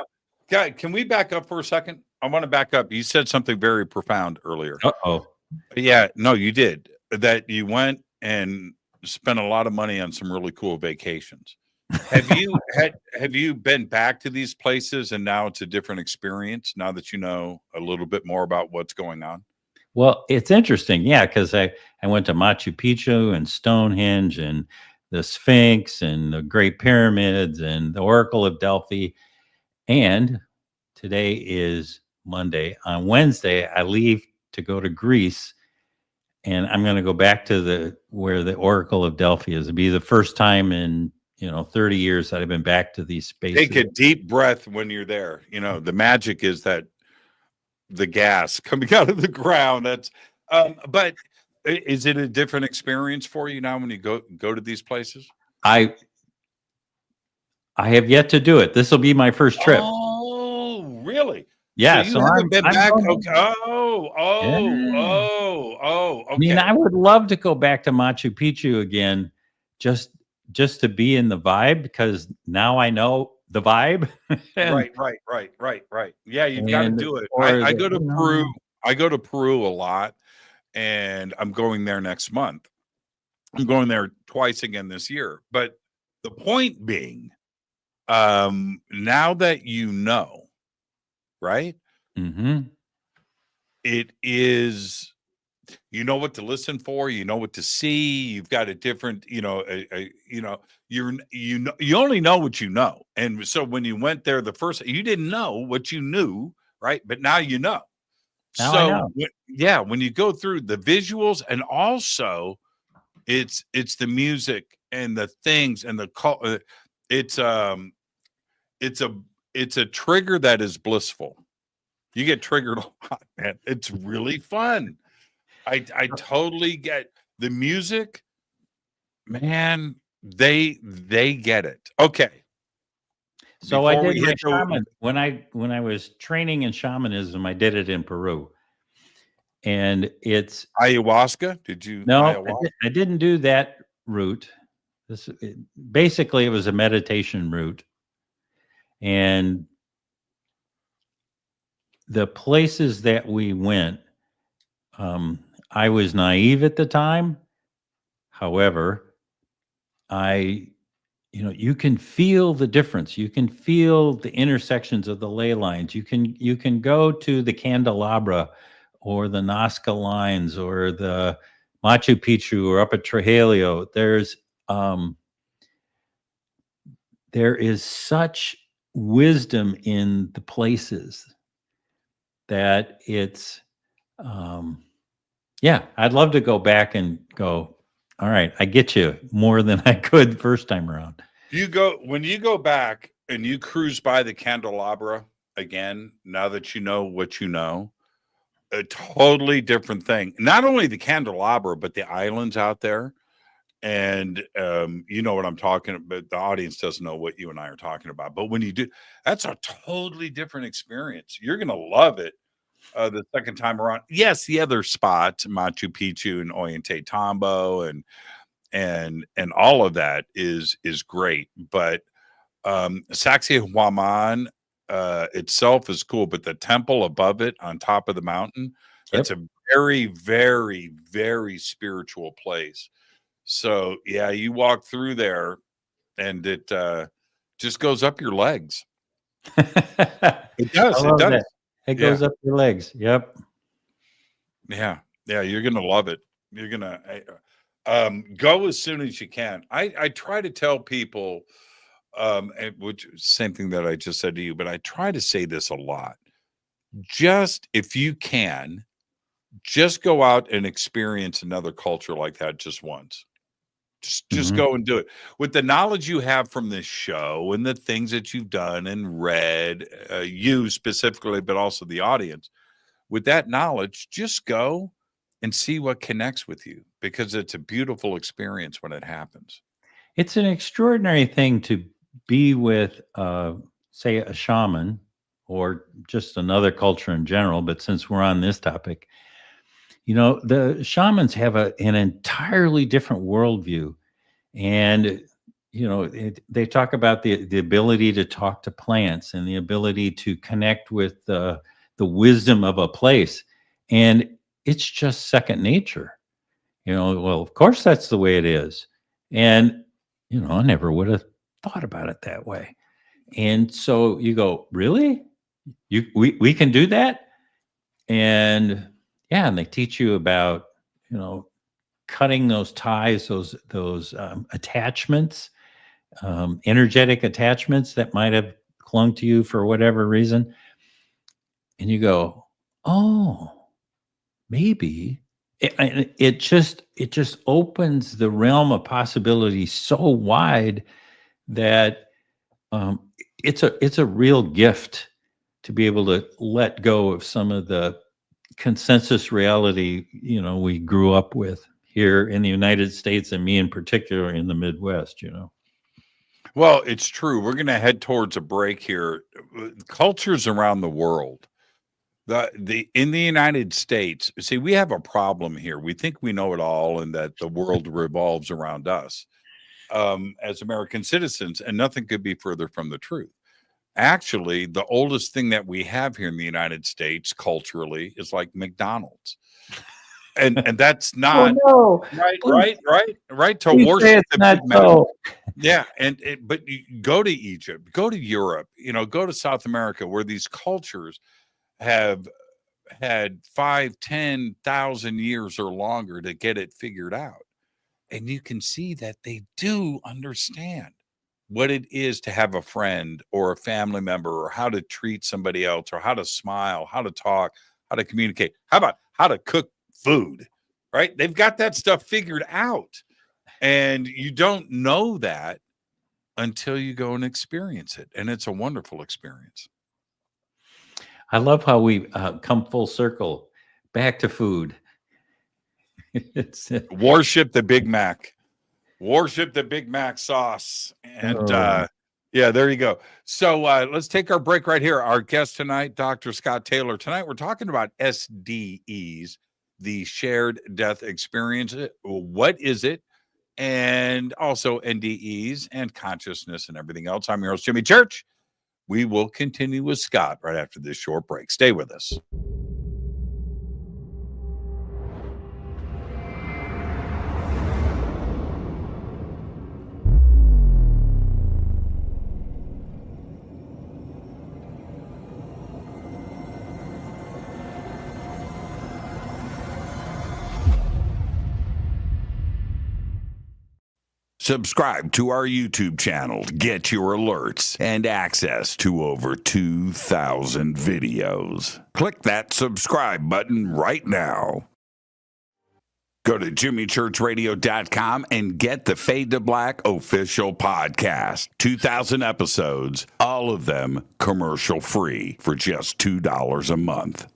guy, can we back up for a second? I want to back up. You said something very profound earlier. Uh-oh. Yeah, no, you did. That you went and spent a lot of money on some really cool vacations. Have you been back to these places and now it's a different experience now that you know a little bit more about what's going on? Well, it's interesting, yeah, because I went to Machu Picchu and Stonehenge and the Sphinx and the Great Pyramids and the Oracle of Delphi. And today is Monday. On Wednesday, I leave to go to Greece, and I'm going to go back to where the Oracle of Delphi is. It'll be the first time in 30 years that I've been back to these spaces. Take a deep breath when you're there. The magic is that the gas coming out of the ground. That's but is it a different experience for you now when you go to these places? I have yet to do it. This will be my first trip. Oh, really? Yeah. So you haven't been back. Okay. Yeah. Okay. I mean, I would love to go back to Machu Picchu again, just to be in the vibe, because now I know the vibe. Right. Yeah, you've got to do it. I go to Peru. I go to Peru a lot, and I'm going there next month. I'm going there twice again this year. But the point being, now that you know, right? Mm-hmm. It is, you know what to listen for, you know what to see. You've got a different, you only know what you know. And so when you went there you didn't know what you knew, right? But now you know. Now I know. When you go through the visuals, and also it's the music and the things and the it's a trigger that is blissful. You get triggered a lot, man. It's really fun. I totally get the music, man. They get it. Okay. So I did my shaman when I was training in shamanism. I did it in Peru, and it's ayahuasca. Did you? No, I didn't do that route. Basically, it was a meditation route, and the places that we went, I was naive at the time. However, you can feel the difference. You can feel the intersections of the ley lines. You can go to the Candelabra or the Nazca lines or the Machu Picchu or up at Trujillo. There is such wisdom in the places that it's, I'd love to go back and go, all right, I get you more than I could the first time around. When you go back and you cruise by the Candelabra again, now that you know what you know, a totally different thing. Not only the Candelabra, but the islands out there. And you know what I'm talking about. The audience doesn't know what you and I are talking about. But when you do, that's a totally different experience. You're going to love it the second time around. Yes, the other spots, Machu Picchu and Ollantaytambo and all of that is great. But Sacsayhuaman itself is cool, but the temple above it on top of the mountain, it's a very, very, very spiritual place. So yeah, you walk through there and it just goes up your legs. It does. I It love does. that. It Yeah. goes up your legs. Yep. Yeah. Yeah. You're going to love it. You're going to go as soon as you can. I try to tell people, which same thing that I just said to you, but I try to say this a lot. Just if you can, just go out and experience another culture like that just once. Just go and do it with the knowledge you have from this show and the things that you've done and read, you specifically, but also the audience. With that knowledge, just go and see what connects with you, because it's a beautiful experience when it happens. It's an extraordinary thing to be with, say, a shaman or just another culture in general. But since we're on this topic, the shamans have an entirely different worldview. And, they talk about the ability to talk to plants and the ability to connect with the wisdom of a place. And it's just second nature. Well, of course, that's the way it is. And, I never would have thought about it that way. And so you go, really? We can do that? And yeah, and they teach you about, cutting those ties, those attachments, energetic attachments that might have clung to you for whatever reason. And you go, oh, maybe it just opens the realm of possibility so wide that it's a real gift to be able to let go of some of the consensus reality we grew up with here in the United States, and me in particular in the Midwest. Well, it's true. We're going to head towards a break here. Cultures around the world, in the United States, see, we have a problem here. We think we know it all and that the world revolves around us as American citizens, and nothing could be further from the truth. Actually, the oldest thing that we have here in the United States culturally is like McDonald's. And that's not right to Please worship the not Big Mac. so. Yeah, but you go to Egypt, go to Europe, go to South America, where these cultures have had 5,000-10,000 years or longer to get it figured out. And you can see that they do understand what it is to have a friend or a family member, or how to treat somebody else, or how to smile, how to talk, how to communicate. How about how to cook food, right? They've got that stuff figured out. And you don't know that until you go and experience it. And it's a wonderful experience. I love how we come full circle back to food. Worship the Big Mac. Worship the Big Mac sauce. And yeah, there you go. So let's take our break right here. Our guest tonight, Dr. Scott Taylor. Tonight, we're talking about SDEs, the shared death experience. What is it? And also NDEs and consciousness and everything else. I'm your host, Jimmy Church. We will continue with Scott right after this short break. Stay with us. Subscribe to our YouTube channel to get your alerts and access to over 2,000 videos. Click that subscribe button right now. Go to jimmychurchradio.com and get the Fade to Black official podcast. 2,000 episodes, all of them commercial free for just $2 a month.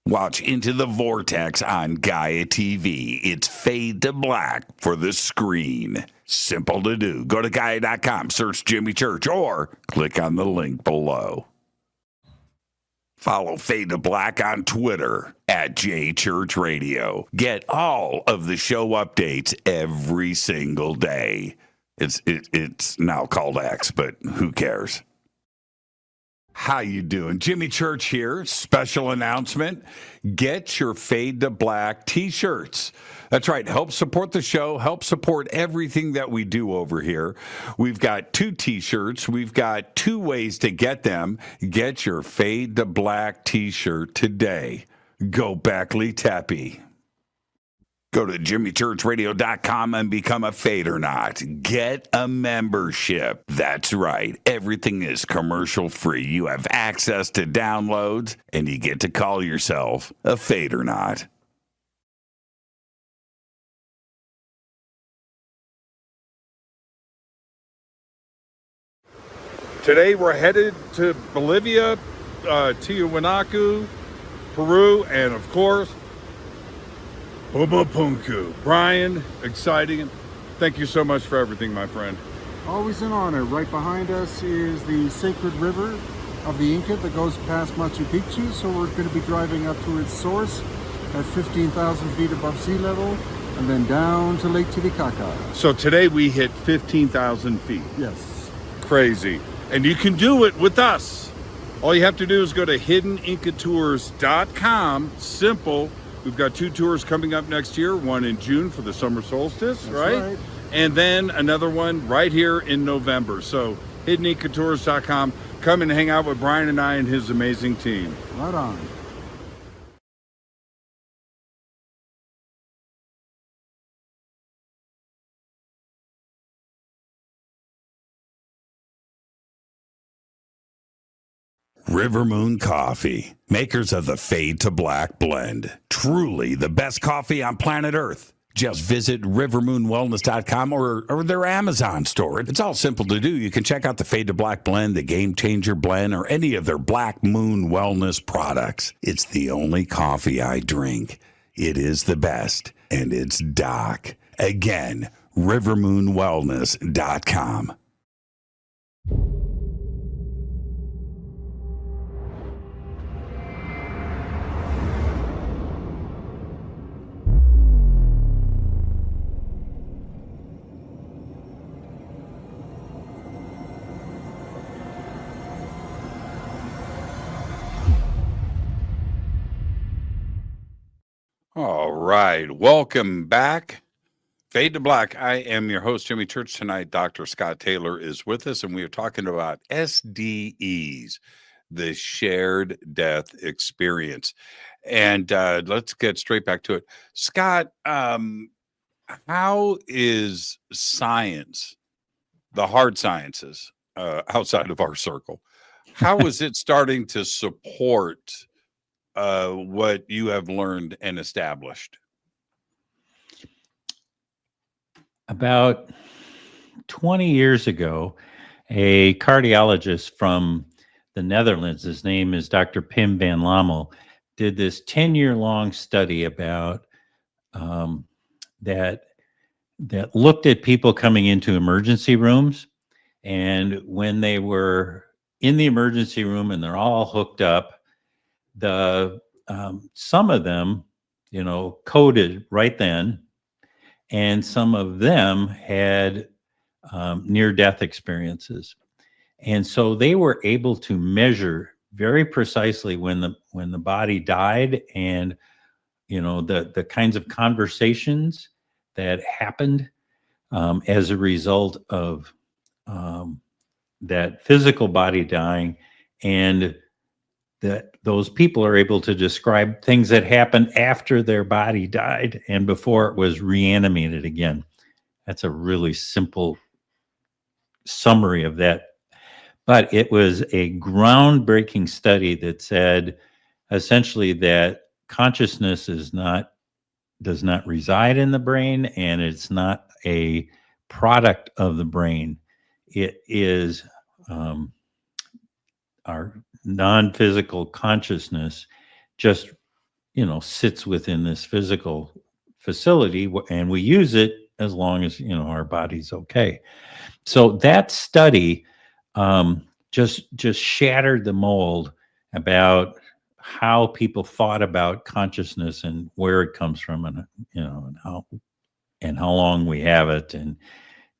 Watch Into the Vortex on Gaia TV. It's Fade to Black for the screen. Simple to do. Go to Gaia.com, search Jimmy Church, or click on the link below. Follow Fade to Black on Twitter at JChurchRadio. Get all of the show updates every single day. It's now called X, but who cares? How you doing? Jimmy Church here. Special announcement. Get your Fade to Black t-shirts. That's right. Help support the show. Help support everything that we do over here. We've got 2 t-shirts. We've got 2 ways to get them. Get your Fade to Black t-shirt today. Go Backley Tappy. Go to jimmychurchradio.com and become a Fadernaut. Get a membership. That's right. Everything is commercial free. You have access to downloads, and you get to call yourself a Fadernaut. Today we're headed to Bolivia, Tiwanaku, Peru, and of course, Pumapunku. Brian, exciting. Thank you so much for everything, my friend. Always an honor. Right behind us is the sacred river of the Inca that goes past Machu Picchu. So we're going to be driving up to its source at 15,000 feet above sea level and then down to Lake Titicaca. So today we hit 15,000 feet. Yes. Crazy. And you can do it with us. All you have to do is go to hiddenincatours.com. Simple. We've got 2 tours coming up next year, one in June for the summer solstice, right? And then another one right here in November. So hiddenincatours.com. Come and hang out with Brian and I and his amazing team. Right on. River Moon Coffee, makers of the Fade to Black blend. Truly the best coffee on planet Earth. Just visit rivermoonwellness.com or their Amazon store. It's all simple to do. You can check out the Fade to Black blend, the Game Changer blend, or any of their Black Moon Wellness products. It's the only coffee I drink. It is the best, and it's Doc. Again, rivermoonwellness.com. All right. Welcome back. Fade to Black. I am your host, Jimmy Church. Tonight, Dr. Scott Taylor is with us, and we are talking about SDEs, the shared death experience. And let's get straight back to it. Scott, how is science, the hard sciences, outside of our circle, how is it starting to support what you have learned and established? About 20 years ago, a cardiologist from the Netherlands, his name is Dr. Pim van Lommel, did this 10-year-long study about that looked at people coming into emergency rooms. And when they were in the emergency room and they're all hooked up, some of them, coded right then, and some of them had near-death experiences. And so they were able to measure very precisely when the body died, and the kinds of conversations that happened as a result of that physical body dying, and that those people are able to describe things that happened after their body died and before it was reanimated again. That's a really simple summary of that. But it was a groundbreaking study that said essentially that consciousness does not reside in the brain, and it's not a product of the brain. It is our non-physical consciousness just, sits within this physical facility, and we use it as long as, our body's okay. So that study just shattered the mold about how people thought about consciousness and where it comes from, and and how long we have it, and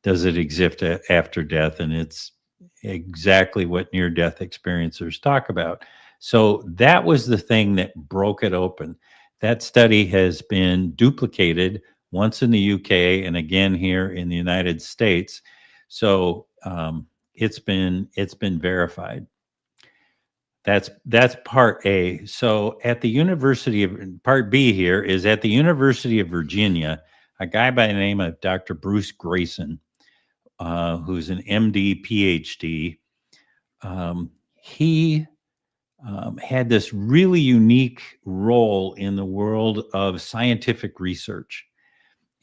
does it exist after death? And it's exactly what near-death experiencers talk about. So that was the thing that broke it open. That study has been duplicated once in the UK and again here in the United States. So it's been verified. That's part A. So at the University of part B here is at the University of Virginia, a guy by the name of Dr. Bruce Grayson, who's an MD, PhD. He had this really unique role in the world of scientific research.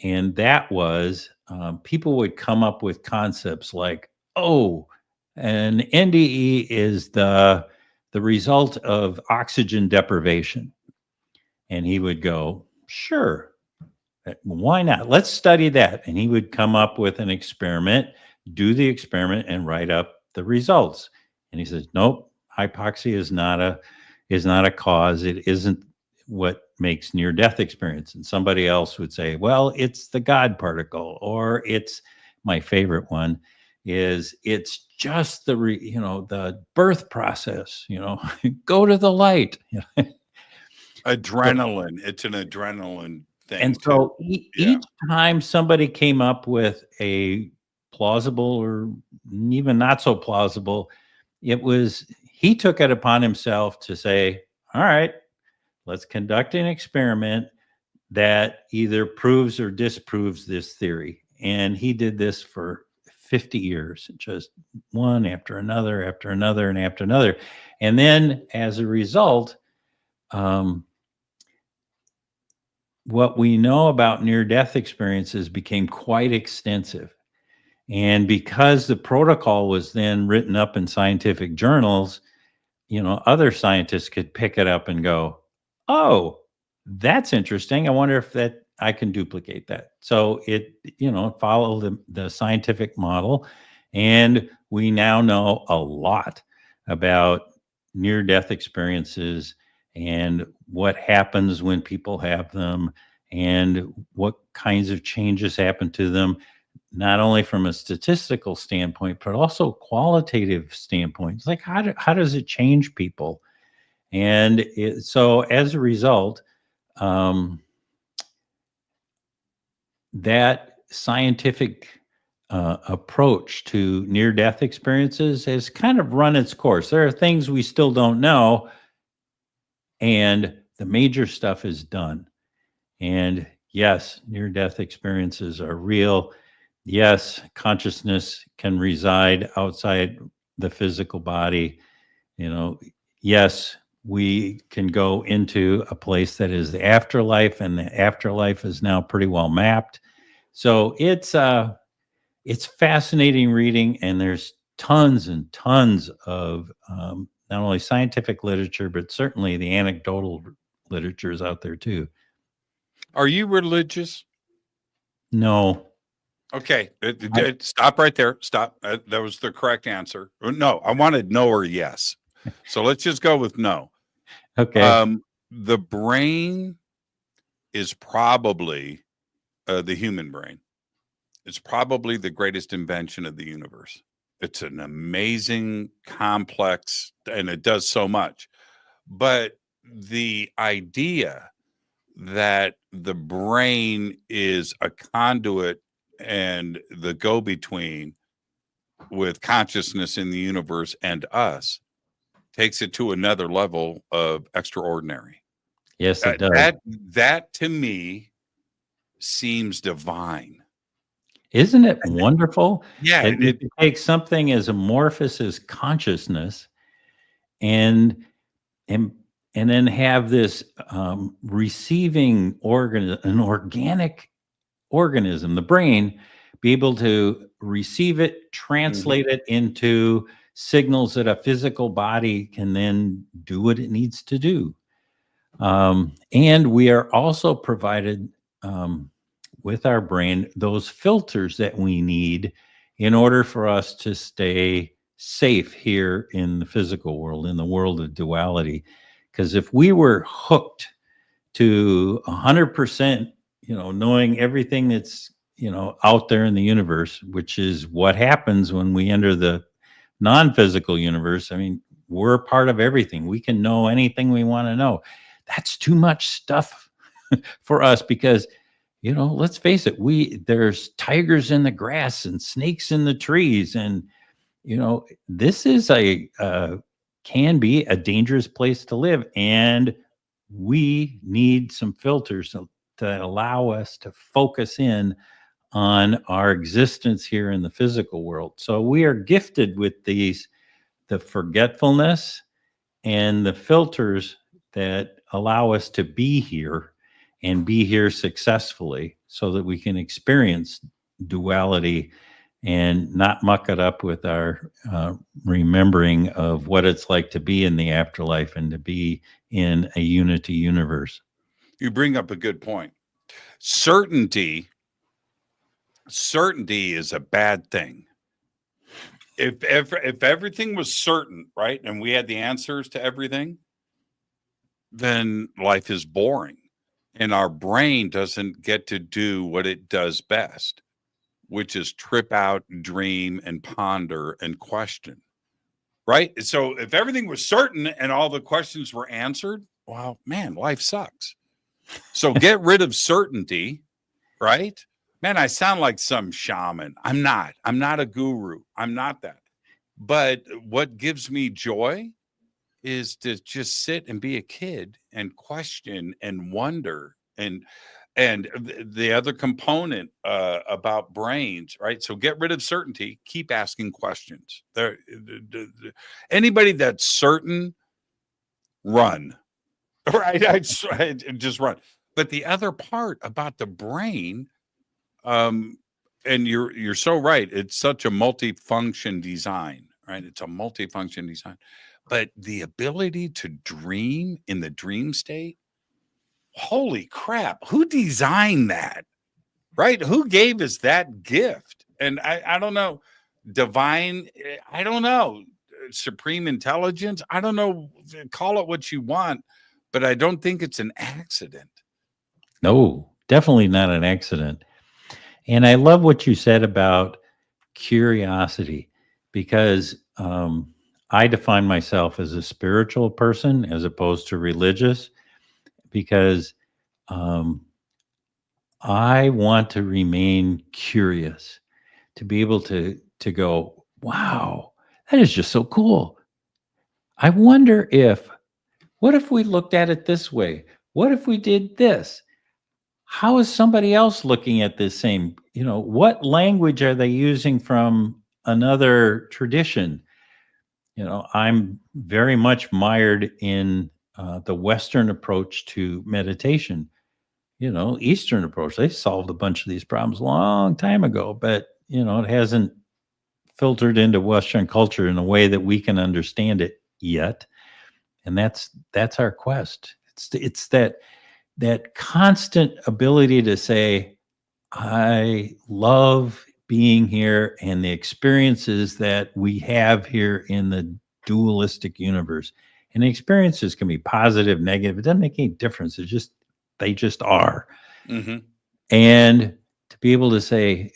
And that was people would come up with concepts like, oh, an NDE is the result of oxygen deprivation. And he would go, sure, why not? Let's study that. And he would come up with an experiment, do the experiment, and write up the results. And he says, nope, hypoxia is not a cause. It isn't what makes near-death experience. And somebody else would say, well, it's the God particle, or it's my favorite one is it's just the birth process, go to the light. Adrenaline. It's an adrenaline thing. And so each time somebody came up with a plausible or even not so plausible, he took it upon himself to say, all right, let's conduct an experiment that either proves or disproves this theory. And he did this for 50 years, just one after another, after another, and after another. And then as a result, what we know about near-death experiences became quite extensive. And because the protocol was then written up in scientific journals, other scientists could pick it up and go, oh, that's interesting. I wonder if I can duplicate that. So it followed the scientific model. And we now know a lot about near-death experiences and what happens when people have them and what kinds of changes happen to them, not only from a statistical standpoint, but also qualitative standpoint. It's like, how does it change people? And so as a result, that scientific approach to near-death experiences has kind of run its course. There are things we still don't know, and the major stuff is done. And yes, near-death experiences are real. Yes, consciousness can reside outside the physical body. Yes, we can go into a place that is the afterlife, and the afterlife is now pretty well mapped. So it's fascinating reading, and there's tons and tons of not only scientific literature, but certainly the anecdotal literature is out there too. Are you religious? No. Okay. Stop right there. Stop. That was the correct answer. No, I wanted no or yes. So let's just go with no. Okay. The brain is probably the human brain. It's probably the greatest invention of the universe. It's an amazing, complex, and it does so much. But the idea that the brain is a conduit and the go-between with consciousness in the universe and us takes it to another level of extraordinary. Yes, it does. That to me seems divine. Isn't it wonderful? Yeah. It takes something as amorphous as consciousness and then have this receiving organ, an organic organism, the brain, be able to receive it, translate it into signals that a physical body can then do what it needs to do. And we are also provided with our brain those filters that we need in order for us to stay safe here in the physical world, in the world of duality. Because if we were hooked to 100%, knowing everything that's, out there in the universe, which is what happens when we enter the non-physical universe. I mean, we're a part of everything. We can know anything we want to know. That's too much stuff for us because, let's face it, there's tigers in the grass and snakes in the trees. And, this is can be a dangerous place to live. And we need some filters to allow us to focus in on our existence here in the physical world. So we are gifted with the forgetfulness and the filters that allow us to be here and be here successfully so that we can experience duality and not muck it up with our remembering of what it's like to be in the afterlife and to be in a unity universe. You bring up a good point. Certainty is a bad thing. If everything was certain, right, and we had the answers to everything, then life is boring and our brain doesn't get to do what it does best, which is trip out, dream, and ponder and question, right? So if everything was certain and all the questions were answered, well, man, life sucks. So get rid of certainty, right? Man, I sound like some shaman. I'm not a guru. I'm not that. But what gives me joy is to just sit and be a kid and question and wonder. And the other component about brains, right? So get rid of certainty, keep asking questions. Anybody that's certain, run, right? I just run. But the other part about the brain, and you're so right. It's such a multifunction design, right? It's a multifunction design. But the ability to dream in the dream state, holy crap, who designed that? Right? Who gave us that gift? And I don't know, divine, I don't know, supreme intelligence, I don't know, call it what you want, but I don't think it's an accident. No, definitely not an accident. And I love what you said about curiosity because I define myself as a spiritual person as opposed to religious because I want to remain curious, to be able to go, wow, that is just so cool. I wonder what if we looked at it this way? What if we did this? How is somebody else looking at this same, what language are they using from another tradition? I'm very much mired in the Western approach to meditation. Eastern approach, they solved a bunch of these problems a long time ago, but, it hasn't filtered into Western culture in a way that we can understand it yet. And that's our quest. It's that constant ability to say, I love being here and the experiences that we have here in the dualistic universe. And the experiences can be positive, negative. It doesn't make any difference. They just are. Mm-hmm. And to be able to say,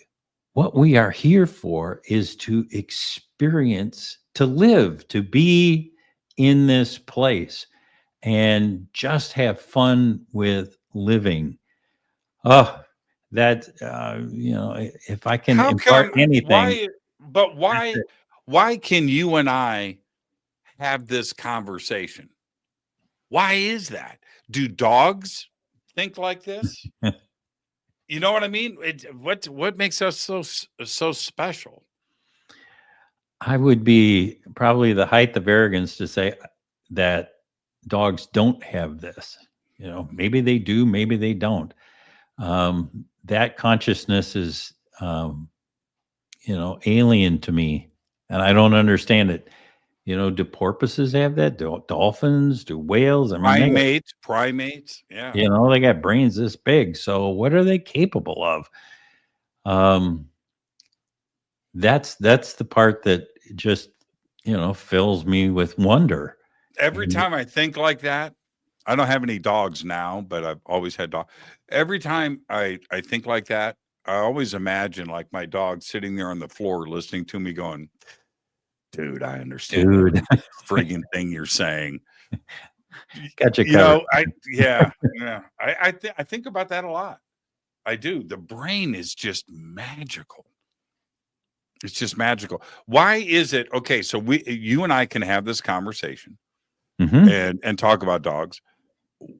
what we are here for is to experience, to live, to be in this place and just have fun with living. Oh, that, if I can impart anything. Why can you and I have this conversation? Why is that? Do dogs think like this? You know what I mean? What makes us so special? I would be probably the height of arrogance to say that dogs don't have this. Maybe they do, maybe they don't. That consciousness is, alien to me, and I don't understand it. Do porpoises have that? Do dolphins? Do whales? I mean, primates. Yeah. They got brains this big. So what are they capable of? That's the part that just, fills me with wonder. Every And time I think like that, I don't have any dogs now, but I've always had dogs. Every time I think like that, I always imagine like my dog sitting there on the floor listening to me going, dude, I understand dude, every friggin' thing you're saying. got you You covered. know, I think about that a lot. I do. The brain is just magical. It's just magical. Why is it okay? So you and I can have this conversation Mhm. and talk about dogs.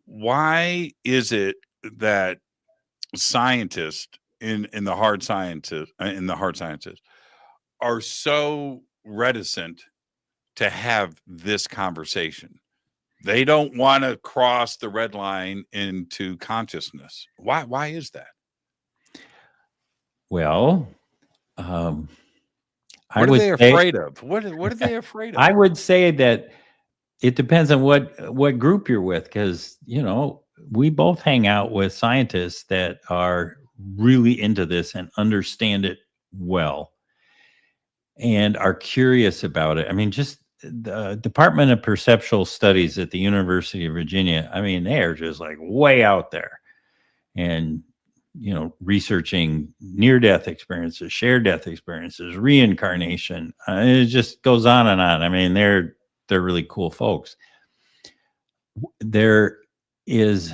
Why is it that scientists in the hard sciences are so reticent to have this conversation? They don't want to cross the red line into consciousness. Why is that? Well, um, I What are would they say afraid of? What are they afraid of? I would say that it depends on what group you're with, because we both hang out with scientists that are really into this and understand it well and are curious about it. I mean, just the Department of Perceptual Studies at the University of Virginia, I mean, they are just like way out there and researching near-death experiences, shared-death experiences, reincarnation. It just goes on and on. I mean, they're really cool folks. There is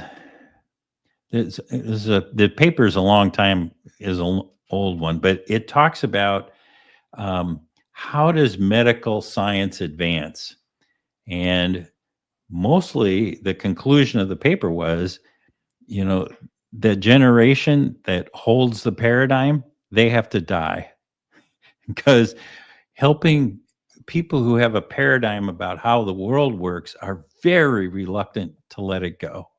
the paper is a long time, is an old one, but it talks about how does medical science advance, and mostly the conclusion of the paper was, the generation that holds the paradigm, they have to die because helping people who have a paradigm about how the world works are very reluctant to let it go.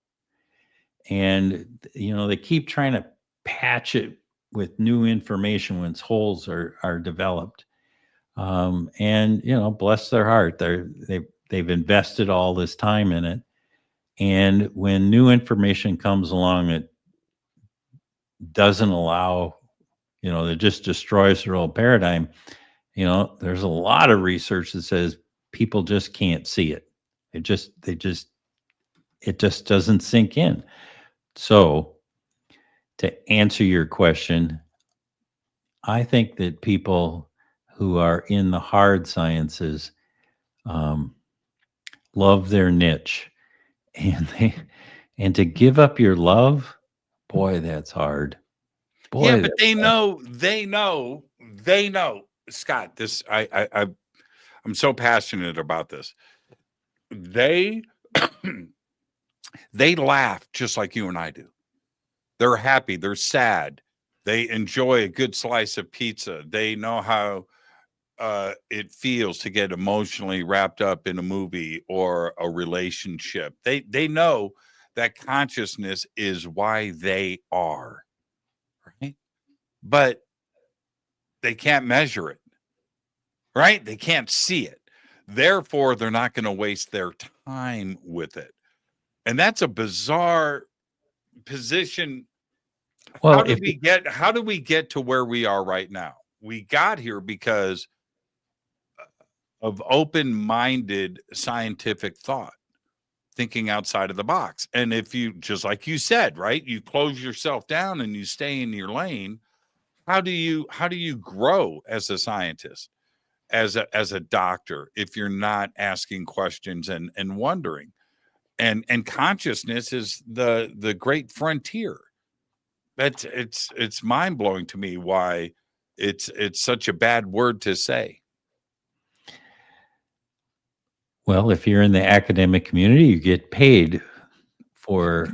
And, they keep trying to patch it with new information once holes are developed. And, bless their heart, they've invested all this time in it. And when new information comes along that doesn't allow, that just destroys their old paradigm, there's a lot of research that says people just can't see it. It just doesn't sink in. So to answer your question, I think that people who are in the hard sciences love their niche, and to give up your love, boy, that's hard. Boy, Yeah, but that's they hard. know. Scott, this I'm so passionate about this. They they laugh just like you and I do. They're happy, they're sad. They enjoy a good slice of pizza. They know how it feels to get emotionally wrapped up in a movie or a relationship. They know that consciousness is why they are, right? But they can't measure it, right? They can't see it. Therefore, they're not going to waste their time with it. And that's a bizarre position. Well, How do we get to where we are right now? We got here because of open-minded scientific thought, thinking outside of the box. And if you, just like you said, right, you close yourself down and you stay in your lane, how do you grow as a scientist, as a doctor, if you're not asking questions and wondering? And consciousness is the great frontier. That's it's mind-blowing to me why it's such a bad word to say. well, if you're in the academic community, you get paid for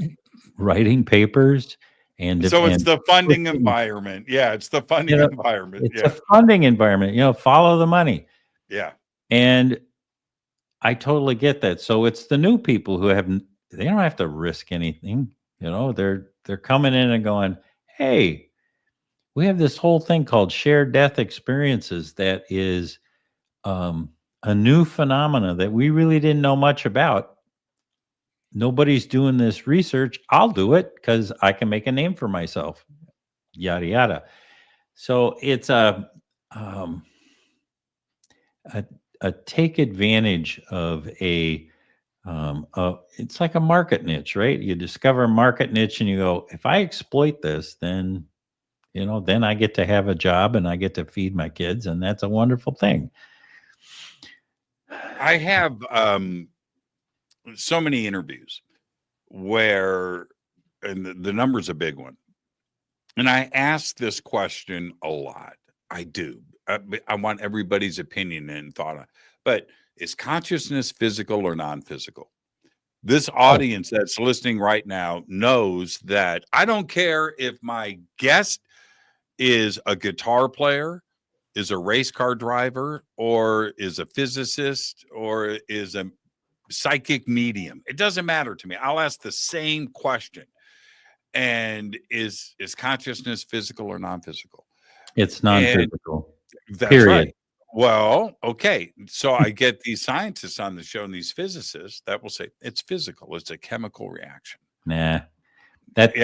writing papers and So it's the funding pushing, environment. Yeah, it's the you funding know, environment. it's a Yeah. funding environment, follow the money. Yeah. And I totally get that. So it's the new people who they don't have to risk anything. They're coming in and going, hey, we have this whole thing called shared death experiences that is a new phenomena that we really didn't know much about. Nobody's doing this research. I'll do it because I can make a name for myself. Yada yada. So it's um, a take advantage of a It's like a market niche, right? You discover a market niche and you go, if I exploit this, then, then I get to have a job and I get to feed my kids. And that's a wonderful thing. I have so many interviews where, and the number's a big one. And I ask this question a lot. I do. I want everybody's opinion and thought on, but is consciousness physical or non-physical? This audience that's listening right now knows that I don't care if my guest is a guitar player, is a race car driver, or is a physicist, or is a psychic medium. It doesn't matter to me. I'll ask the same question. And is consciousness physical or non-physical? It's non-physical. That's period. Right. Well, okay. So I get these scientists on the show and these physicists that will say it's physical. It's a chemical reaction. Nah. That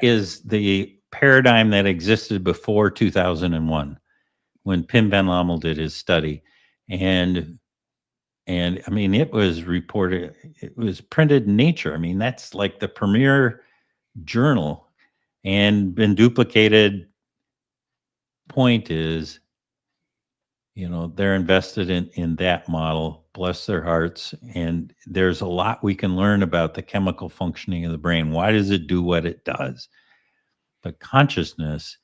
is the paradigm that existed before 2001 when Pim van Lommel did his study. And I mean, it was reported, it was printed in Nature. I mean, that's like the premier journal and been duplicated. Point is, they're invested in that model, bless their hearts. And there's a lot we can learn about the chemical functioning of the brain. Why does it do what it does? But consciousness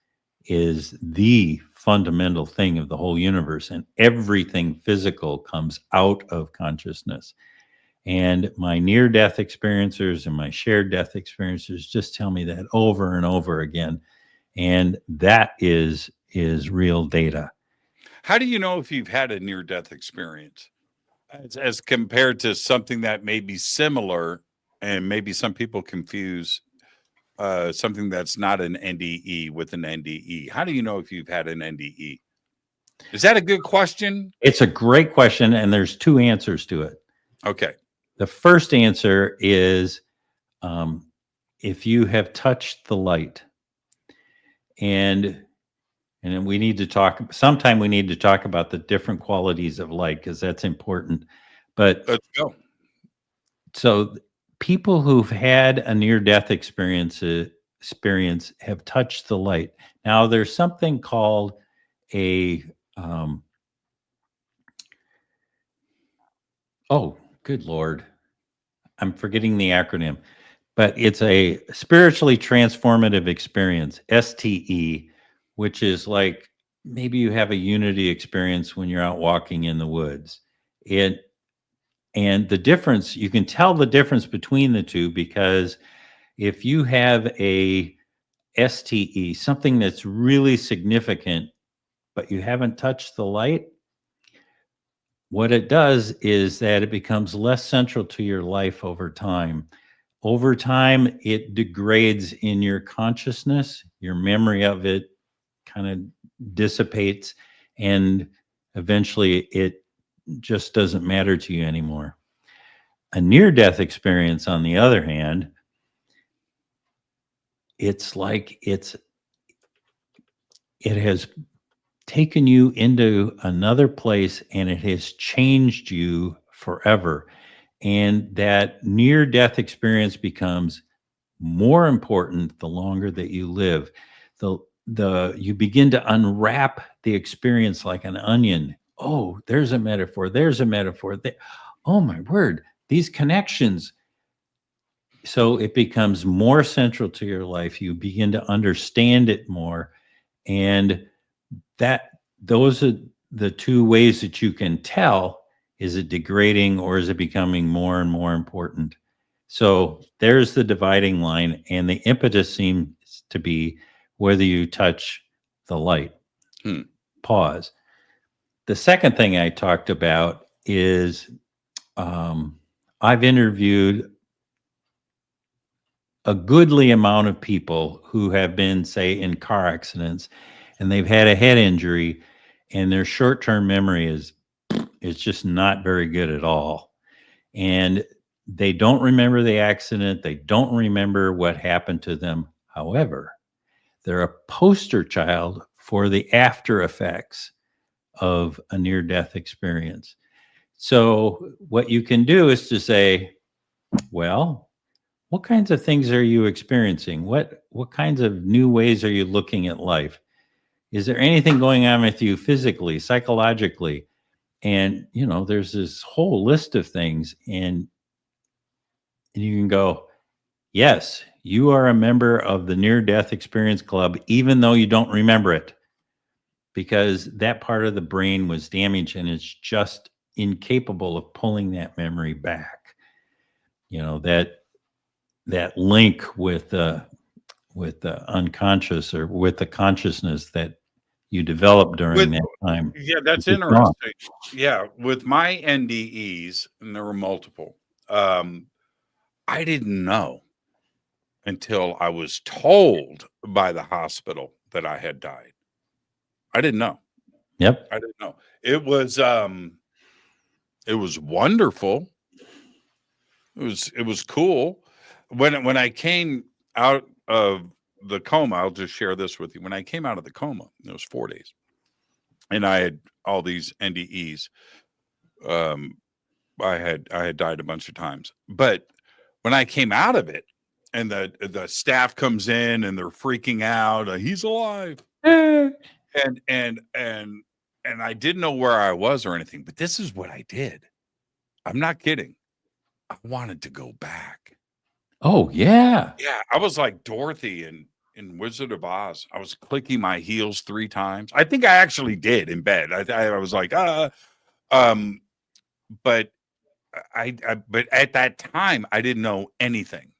is the fundamental thing of the whole universe, and everything physical comes out of consciousness. And my near-death experiencers and my shared death experiencers just tell me that over and over again. And that is real data. How do you know if you've had a near-death experience as compared to something that may be similar, and maybe some people confuse something that's not an NDE with an NDE? How do you know if you've had an NDE? Is that a good question? It's a great question, and there's two answers to it. Okay. The first answer is if you have touched the light, and then we need to talk about the different qualities of light, because that's important. But let's go. So people who've had a near-death experience have touched the light. Now, there's something called a oh, good Lord, I'm forgetting the acronym, but it's a spiritually transformative experience, STE, which is like maybe you have a unity experience when you're out walking in the woods. And the difference, you can tell the difference between the two, because if you have a STE, something that's really significant, but you haven't touched the light, what it does is that it becomes less central to your life over time. Over time, it degrades in your consciousness, your memory of it kind of dissipates, and eventually it just doesn't matter to you anymore. A near-death experience, on the other hand, it's like it has taken you into another place, and it has changed you forever. And that near-death experience becomes more important the longer that you live. You begin to unwrap the experience like an onion. Oh, there's a metaphor. There's a metaphor. Oh my word, these connections. So it becomes more central to your life. You begin to understand it more. And those are the two ways that you can tell, is it degrading or is it becoming more and more important? So there's the dividing line, and the impetus seems to be whether you touch the light. Pause. The second thing I talked about is I've interviewed a goodly amount of people who have been, say, in car accidents, and they've had a head injury, and their short-term memory is just not very good at all. And they don't remember the accident. They don't remember what happened to them. However, they're a poster child for the after effects of a near-death experience. So what you can do is to say, well, what kinds of things are you experiencing? What kinds of new ways are you looking at life? Is there anything going on with you physically, psychologically? And, there's this whole list of things. And you can go, yes, you are a member of the Near-Death Experience Club, even though you don't remember it, because that part of the brain was damaged and it's just incapable of pulling that memory back. That link with the unconscious or with the consciousness that you develop during that time. Yeah, that's It's gone. interesting. Yeah, with my NDEs, and there were multiple, I didn't know until I was told by the hospital that I had died. I didn't know. Yep. I didn't know. It was wonderful. It was cool. When I came out of the coma, I'll just share this with you. When I came out of the coma, it was 4 days, and I had all these NDEs. I had died a bunch of times, but when I came out of it, and the staff comes in and they're freaking out, he's alive, and I didn't know where I was or anything, but this is what I did. I'm not kidding. I wanted to go back. Oh, yeah. Yeah, I was like Dorothy in Wizard of Oz. I was clicking my heels 3 times. I think I actually did in bed. I was like, but but at that time I didn't know anything.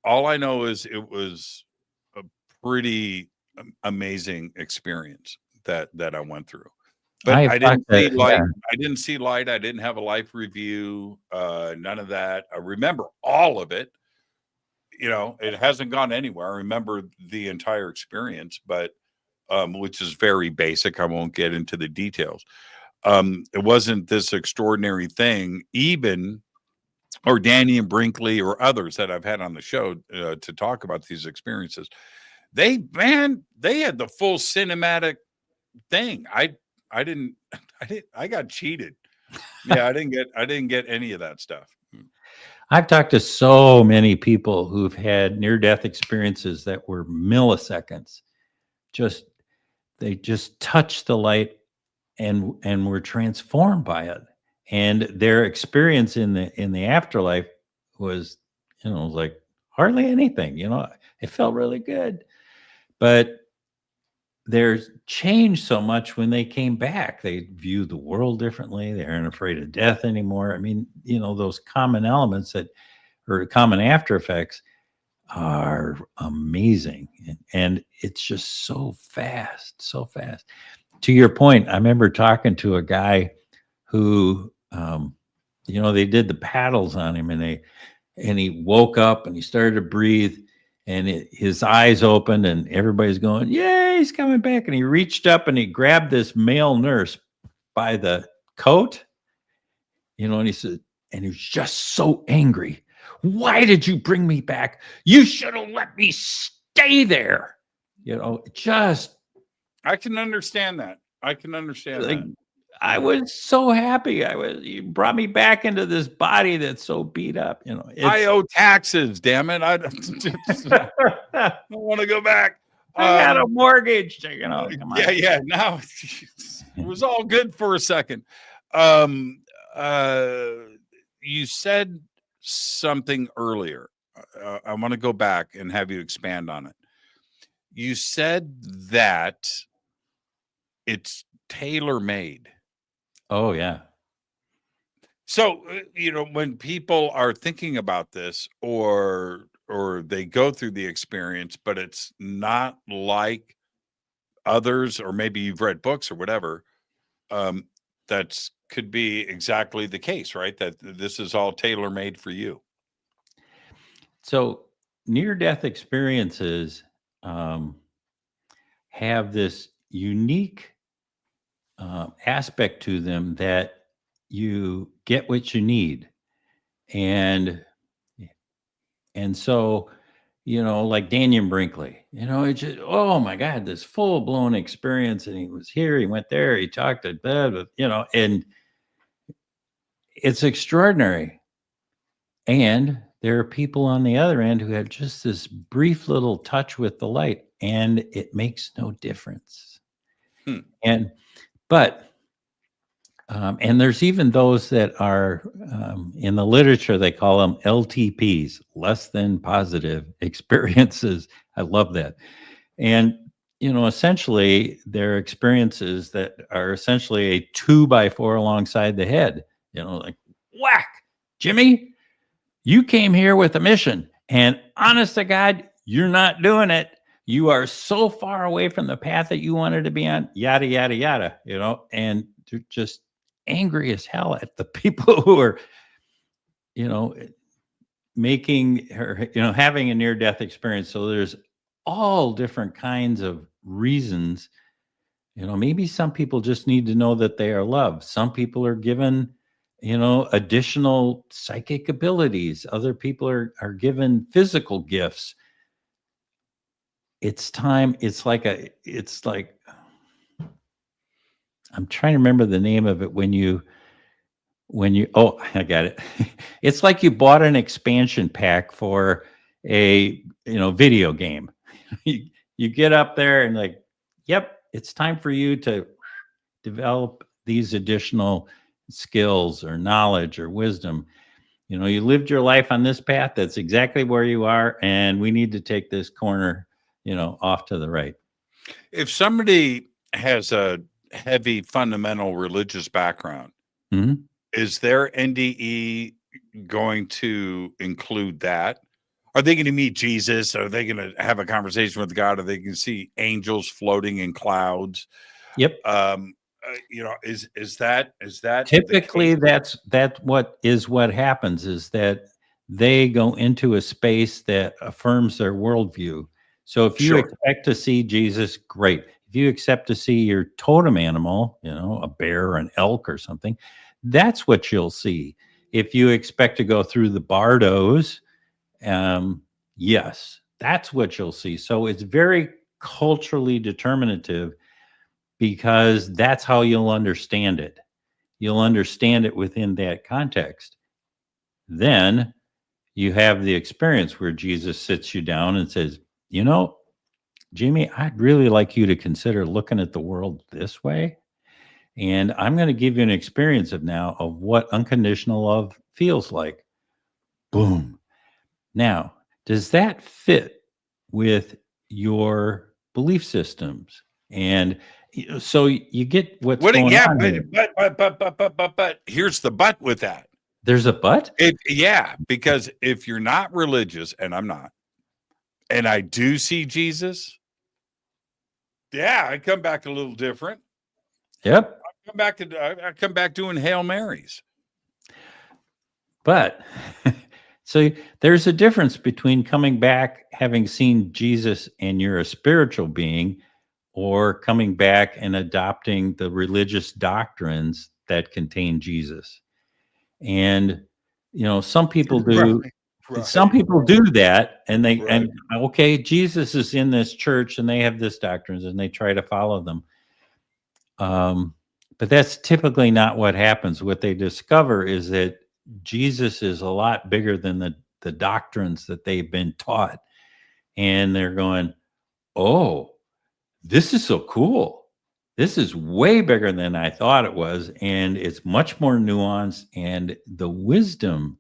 All I know is it was a pretty amazing experience that I went through. But I didn't see light. Yeah. I didn't see light. I didn't have a life review. None of that. I remember all of it. It hasn't gone anywhere. I remember the entire experience, but which is very basic. I won't get into the details. It wasn't this extraordinary thing, even, or Danny and Brinkley or others that I've had on the show to talk about these experiences. They had the full cinematic thing. I got cheated. Yeah, I didn't get any of that stuff. I've talked to so many people who've had near-death experiences that were milliseconds. They just touched the light and were transformed by it. And their experience in the afterlife was, like hardly anything. It felt really good. But there's changed so much when they came back. They viewed the world differently. They aren't afraid of death anymore. I mean, those common elements or common after effects are amazing. And it's just so fast, so fast. To your point, I remember talking to a guy who, they did the paddles on him and he woke up and he started to breathe. And his eyes opened and everybody's going, yeah, he's coming back. And he reached up and he grabbed this male nurse by the coat, and he said, and he was just so angry. Why did you bring me back? You should have let me stay there. I can understand that. I can understand that. I was so happy. You brought me back into this body that's so beat up. I owe taxes. Damn it! I don't want to go back. I got a mortgage. Come on. Yeah. Now it was all good for a second. You said something earlier. I want to go back and have you expand on it. You said that it's tailor-made. Oh, yeah. So, when people are thinking about this or they go through the experience, but it's not like others, or maybe you've read books or whatever, that's could be exactly the case, right? That this is all tailor-made for you. So near-death experiences have this unique aspect to them that you get what you need. And so, like Daniel Brinkley, it's just, oh my God, this full-blown experience. And he was here, he went there, he talked to blah, blah, and it's extraordinary. And there are people on the other end who have just this brief little touch with the light, and it makes no difference. Hmm. And there's even those that are in the literature, they call them LTPs, less than positive experiences. I love that. And, essentially, they're experiences that are essentially a 2x4 alongside the head, like whack, Jimmy, you came here with a mission. And honest to God, you're not doing it. You are so far away from the path that you wanted to be on, yada, yada, yada, and they're just angry as hell at the people who are, making her, having a near-death experience. So there's all different kinds of reasons. Maybe some people just need to know that they are loved. Some people are given, additional psychic abilities. Other people are given physical gifts. It's time. It's like I'm trying to remember the name of it when you oh, I got it. It's like you bought an expansion pack for a video game. you get up there and like, yep, it's time for you to develop these additional skills or knowledge or wisdom. You lived your life on this path. That's exactly where you are, and we need to take this corner, off to the right. If somebody has a heavy fundamental religious background, Mm-hmm. is their NDE going to include that? Are they going to meet Jesus? Are they going to have a conversation with God? Are they going to see angels floating in clouds? Yep. Is that Typically that's what happens, is that they go into a space that affirms their worldview. So if you Sure. expect to see Jesus, great. If you expect to see your totem animal, a bear or an elk or something, that's what you'll see. If you expect to go through the bardos, yes, that's what you'll see. So it's very culturally determinative, because that's how you'll understand it. You'll understand it within that context. Then you have the experience where Jesus sits you down and says, Jimmy, I'd really like you to consider looking at the world this way. And I'm going to give you an experience of what unconditional love feels like. Boom. Now, does that fit with your belief systems? And so you get what's going on here. But here's the but with that. There's a but? Because if you're not religious, and I'm not, and I do see Jesus, I come back a little different. Yep. I come back doing Hail Marys. But so there's a difference between coming back having seen Jesus and you're a spiritual being, or coming back and adopting the religious doctrines that contain Jesus. And some people do. Right. Some people do that, and they and okay, Jesus is in this church, and they have this doctrines, and they try to follow them. But that's typically not what happens. What they discover is that Jesus is a lot bigger than the doctrines that they've been taught, and they're going, "Oh, this is so cool. This is way bigger than I thought it was, and it's much more nuanced, and the wisdom,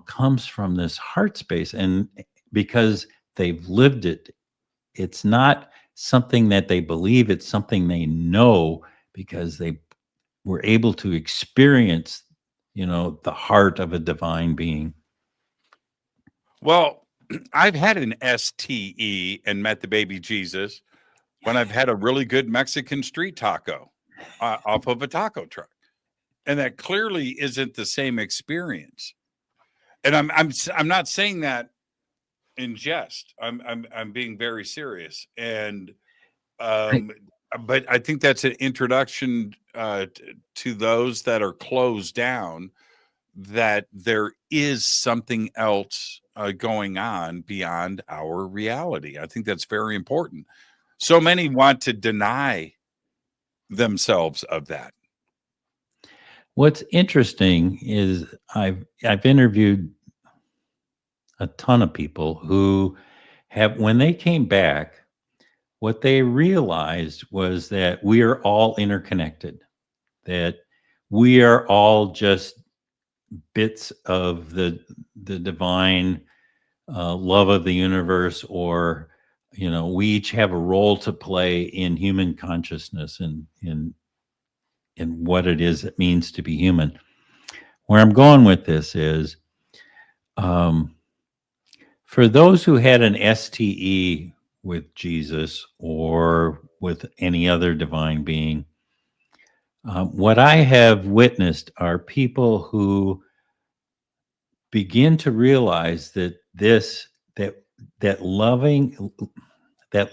comes from this heart space, and because they've lived it. It's not something that they believe, it's something they know, because they were able to experience, the heart of a divine being." Well, I've had an STE and met the baby Jesus when I've had a really good Mexican street taco off of a taco truck. And that clearly isn't the same experience. And I'm not saying that in jest. I'm being very serious. And but I think that's an introduction to those that are closed down, that there is something else going on beyond our reality. I think that's very important. So many want to deny themselves of that. What's interesting is I've interviewed a ton of people who have, when they came back, what they realized was that we are all interconnected, that we are all just bits of the divine love of the universe, or we each have a role to play in human consciousness and in what it is it means to be human. Where I'm going with this is, for those who had an STE with Jesus or with any other divine being, what I have witnessed are people who begin to realize that that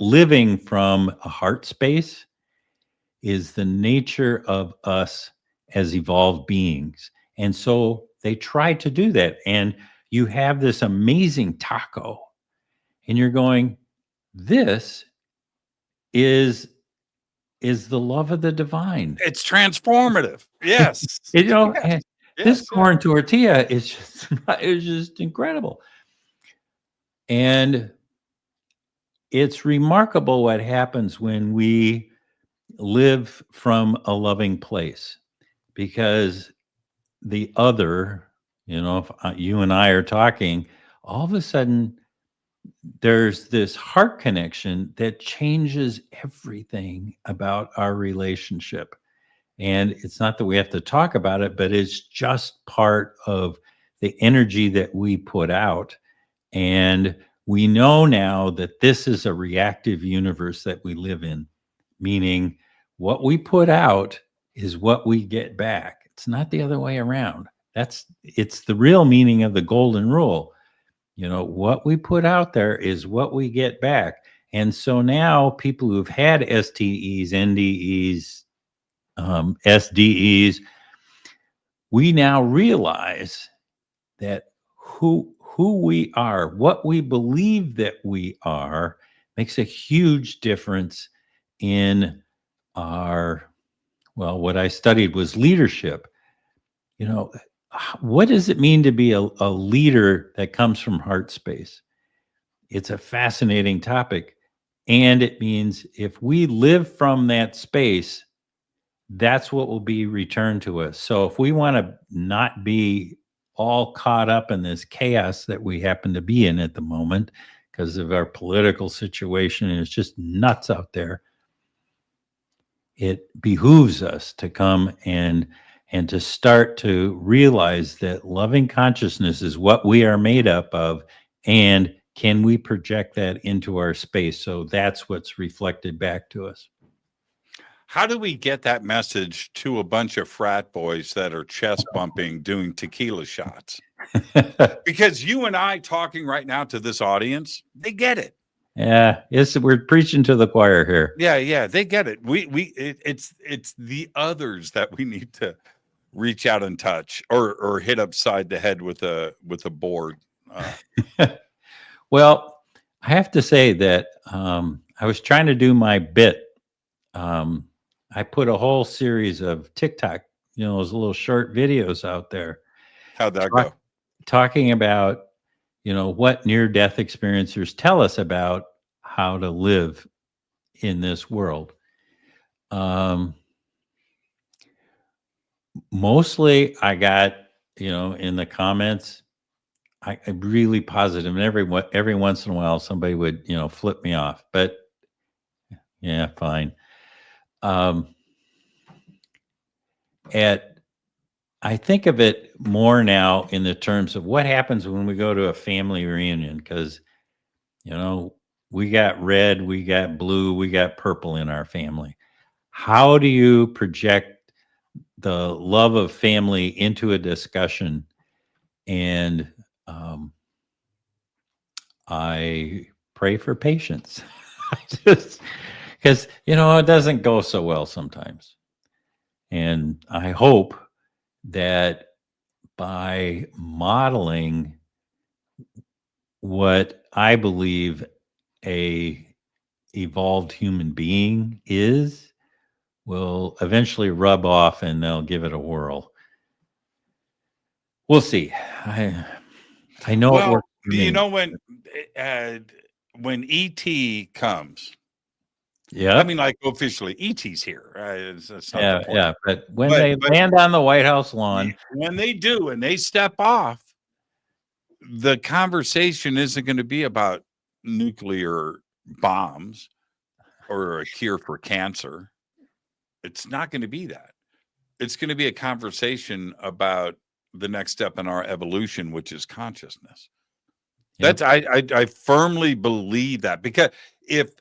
living from a heart space is the nature of us as evolved beings. And so they try to do that. And you have this amazing taco, and you're going, this is the love of the divine. It's transformative. Yes. And this Yes. corn tortilla is just incredible. And it's remarkable what happens when we live from a loving place, because the other, if you and I are talking, all of a sudden there's this heart connection that changes everything about our relationship. And it's not that we have to talk about it, but it's just part of the energy that we put out. And we know now that this is a reactive universe that we live in, meaning what we put out is what we get back. It's not the other way around. It's the real meaning of the golden rule. What we put out there is what we get back. And so now people who've had STEs, NDEs, SDEs, we now realize that who we are, what we believe that we are, makes a huge difference in what I studied was leadership. What does it mean to be a leader that comes from heart space? It's a fascinating topic. And it means if we live from that space, that's what will be returned to us. So if we want to not be all caught up in this chaos that we happen to be in at the moment because of our political situation, and it's just nuts out there, it behooves us to come and to start to realize that loving consciousness is what we are made up of, and can we project that into our space? So that's what's reflected back to us. How do we get that message to a bunch of frat boys that are chest bumping, doing tequila shots? Because you and I talking right now to this audience, they get it. Yeah, we're preaching to the choir here. Yeah, they get it. It's the others that we need to reach out and touch, or hit upside the head with a board. Well, I have to say that I was trying to do my bit. I put a whole series of TikTok, those little short videos out there. How'd that go? Talking about, what near-death experiencers tell us about how to live in this world. Mostly I got, in the comments, I'm really positive, and every once in a while somebody would, flip me off, but yeah, fine. I think of it more now in the terms of what happens when we go to a family reunion, because, we got red, we got blue, we got purple in our family. How do you project the love of family into a discussion? And I pray for patience, just because, it doesn't go so well sometimes. And I hope that by modeling what I believe a evolved human being is, will eventually rub off and they'll give it a whirl. We'll see. I know it Well, works for me. you know, when ET comes, Yeah. I mean, like officially, ET's here. That's not the point. Yeah. But when they land on the White House lawn, when they do and they step off, the conversation isn't going to be about nuclear bombs or a cure for cancer. It's not going to be that. It's going to be a conversation about the next step in our evolution, which is consciousness. Yep. That's I firmly believe that, because if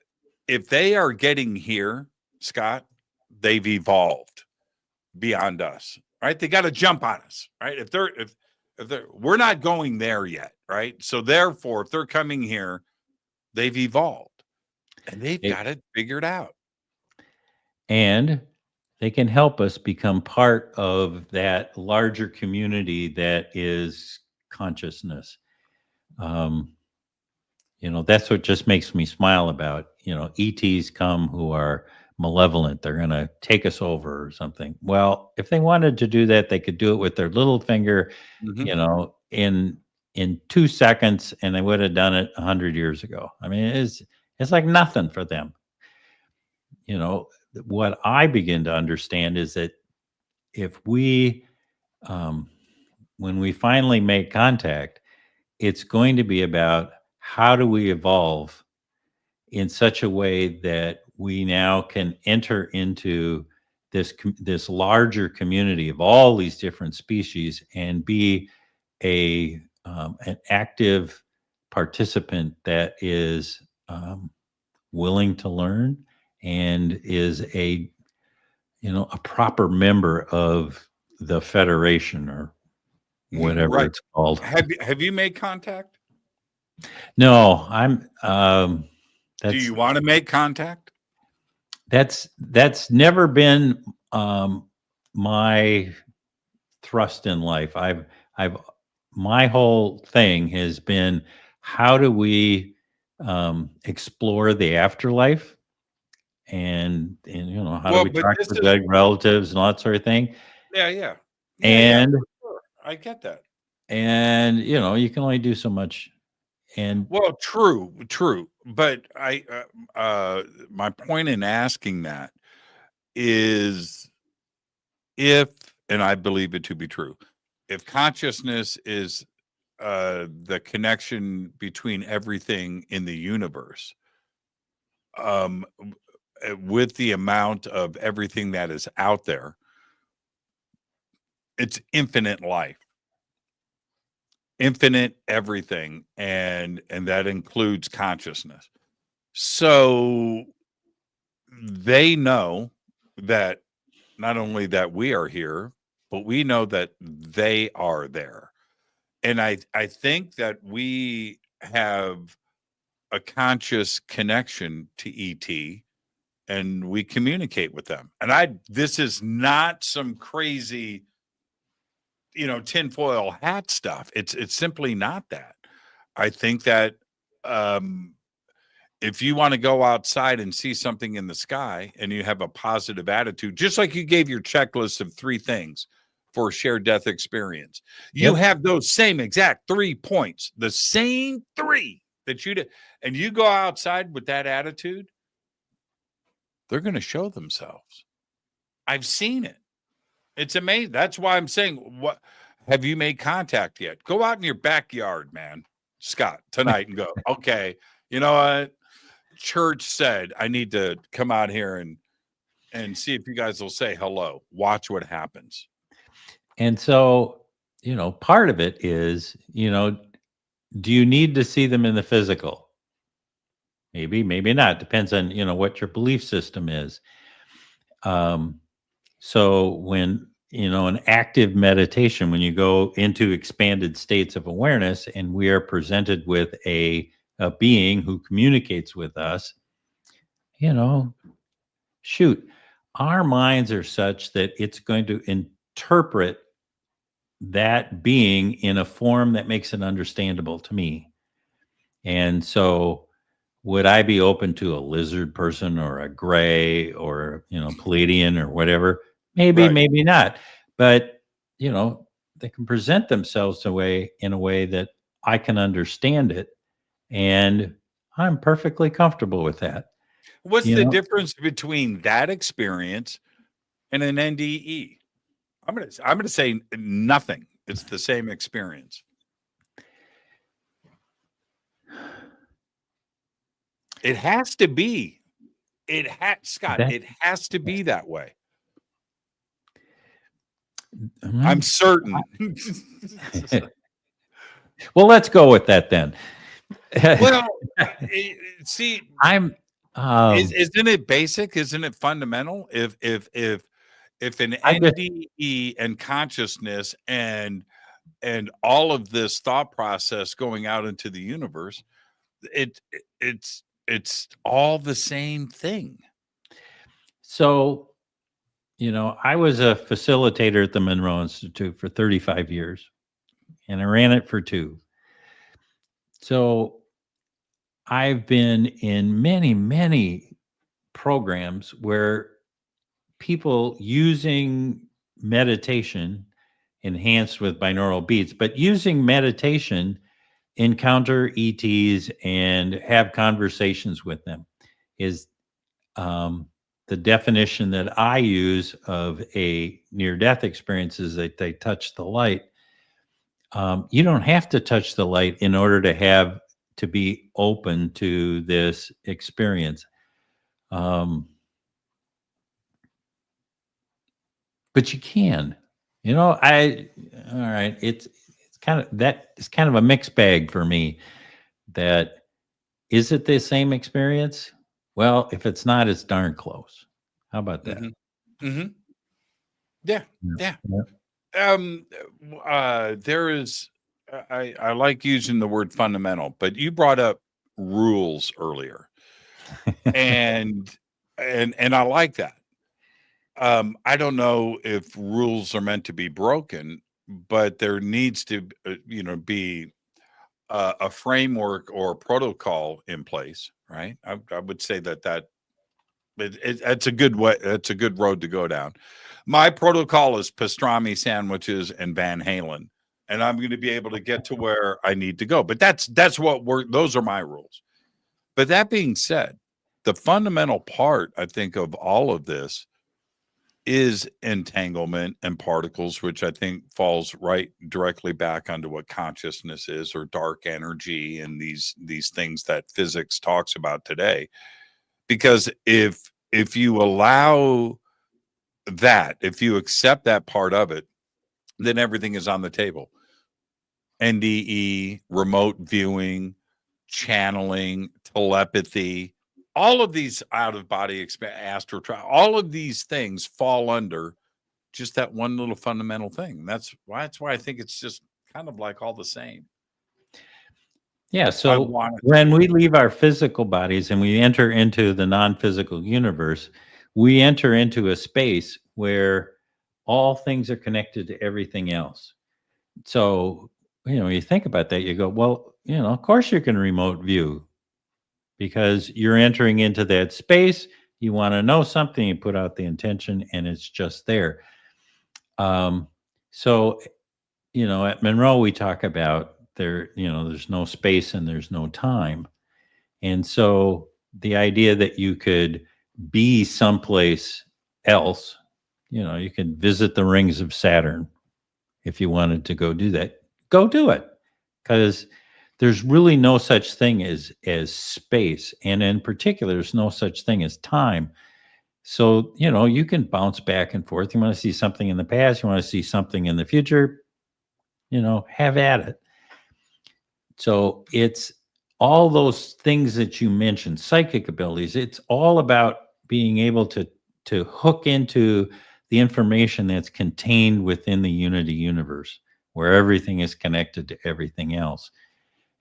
they are getting here, Scott, they've evolved beyond us, right? They got to jump on us, right? If we're not going there yet, right? So therefore, if they're coming here, they've evolved and they've got it figured out. And they can help us become part of that larger community that is consciousness. That's what just makes me smile about, ETs come who are malevolent. They're going to take us over or something. Well, if they wanted to do that, they could do it with their little finger, in 2 seconds, and they would have done it 100 years ago. I mean, it's like nothing for them. What I begin to understand is that if we, when we finally make contact, it's going to be about how do we evolve in such a way that we now can enter into this larger community of all these different species and be an active participant that is willing to learn and is a proper member of the Federation or whatever it's called. Have you made contact? No, I'm. Do you want to make contact? That's never been my thrust in life. My whole thing has been, how do we explore the afterlife, and how do we talk to dead relatives and all that sort of thing. Yeah. And sure. I get that. And you can only do so much. And well, true. But my point in asking that is, and I believe it to be true, if consciousness is the connection between everything in the universe, with the amount of everything that is out there, it's infinite life, infinite everything, and that includes consciousness. So they know that not only that we are here, but we know that they are there. And I think that we have a conscious connection to ET, and we communicate with them. And this is not some crazy, tinfoil hat stuff. It's simply not that. I think that if you want to go outside and see something in the sky and you have a positive attitude, just like you gave your checklist of 3 things for a shared death experience, you have those same exact 3 points, the same 3 that you did, and you go outside with that attitude, they're going to show themselves. I've seen it. It's amazing. That's why I'm saying, what have you made contact yet? Go out in your backyard, man, Scott, tonight and go, okay, you know what? Church said I need to come out here and see if you guys will say hello. Watch what happens. And so, part of it is, do you need to see them in the physical? Maybe, maybe not. Depends on, what your belief system is. So when, an active meditation, when you go into expanded states of awareness and we are presented with a being who communicates with us, our minds are such that it's going to interpret that being in a form that makes it understandable to me. And so would I be open to a lizard person or a gray or, Palladian or whatever? Maybe, maybe not. But, present themselves in a way that I can understand it, and I'm perfectly comfortable with that. What's You the know? difference between that experience and an NDE? I'm gonna say nothing. It's the same experience. It has to be. Scott, That- it has to be that way. Mhm. I'm certain. Well, let's go with that then. Well, see, I'm isn't it basic? Isn't it fundamental? If an I just NDE and consciousness and all of this thought process going out into the universe, it's all the same thing. so I was a facilitator at the Monroe Institute for 35 years, and I ran it for 2. So I've been in many, many programs where people using meditation enhanced with binaural beats, but using meditation encounter ETs and have conversations with them is the definition that I use of a near-death experience is that they touch the light. You don't have to touch the light in order to be open to this experience. But you can, all right. It's kind of a mixed bag for me. That is it the same experience? Well, if it's not, it's darn close. How about that? Yeah. There is. I like using the word fundamental, but you brought up rules earlier, and I like that. I don't know if rules are meant to be broken, but there needs to, be a framework or protocol in place, right? I would say that it's a good way. It's a good road to go down. My protocol is pastrami sandwiches and Van Halen, and I'm going to be able to get to where I need to go. But those are my rules. But that being said, the fundamental part, I think, of all of this is entanglement and particles, which I think falls right directly back onto what consciousness is, or dark energy, and these things that physics talks about today. Because if you allow that, if you accept that part of it, then everything is on the table. NDE, remote viewing, channeling, telepathy, all of these out of body astral travel, all of these things fall under just that one little fundamental thing. That's why I think it's just kind of like all the same. Yeah. So when we leave our physical bodies and we enter into the non-physical universe, we enter into a space where all things are connected to everything else. So, you think about that, you go, well, of course you can remote view because you're entering into that space. You want to know something, you put out the intention, and it's just there. So, at Monroe, we talk about there's no space and there's no time. And so the idea that you could be someplace else, you could visit the rings of Saturn if you wanted to go do that, go do it. Because there's really no such thing as space. And in particular, there's no such thing as time. So, you can bounce back and forth. You want to see something in the past, you want to see something in the future, have at it. So it's all those things that you mentioned, psychic abilities. It's all about being able to hook into the information that's contained within the unity universe, where everything is connected to everything else.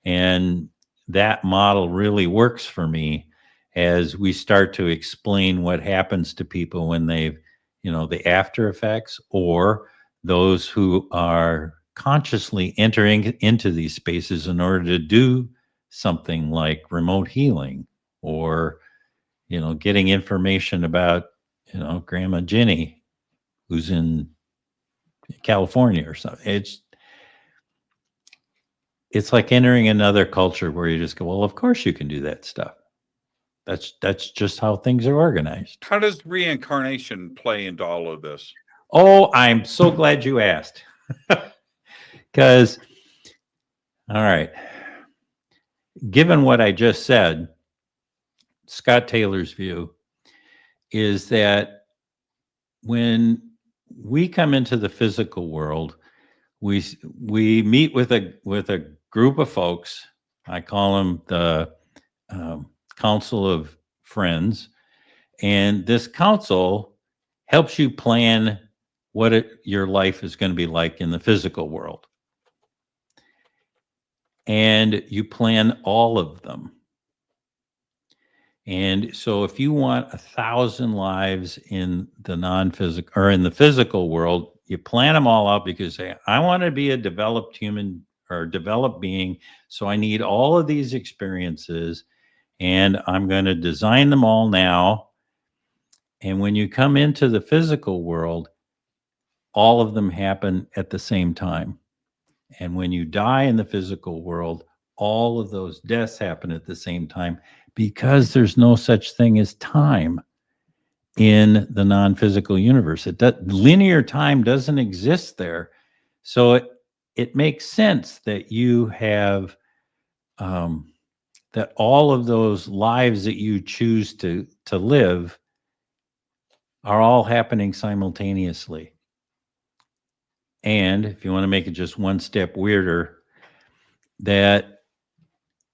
And that model really works for me as we start to explain what happens to people when they've, the after effects, or those who are consciously entering into these spaces in order to do something like remote healing, or getting information about Grandma Jenny, who's in California or something. It's like entering another culture where you just go, well, of course you can do that stuff. That's just how things are organized. How does reincarnation play into all of this? Oh, I'm so glad you asked. Because, all right, given what I just said, Scott Taylor's view is that when we come into the physical world, we meet with a group of folks. I call them the Council of Friends, and this council helps you plan what your life is going to be like in the physical world, and you plan all of them. And so if you want 1,000 lives in the non-physical or in the physical world, you plan them all out because you say, I want to be a developed human or developed being. So I need all of these experiences and I'm going to design them all now. And when you come into the physical world, all of them happen at the same time. And when you die in the physical world, all of those deaths happen at the same time because there's no such thing as time in the non-physical universe. Linear time doesn't exist there. So it makes sense that you have that all of those lives that you choose to live are all happening simultaneously. And if you want to make it just one step weirder, that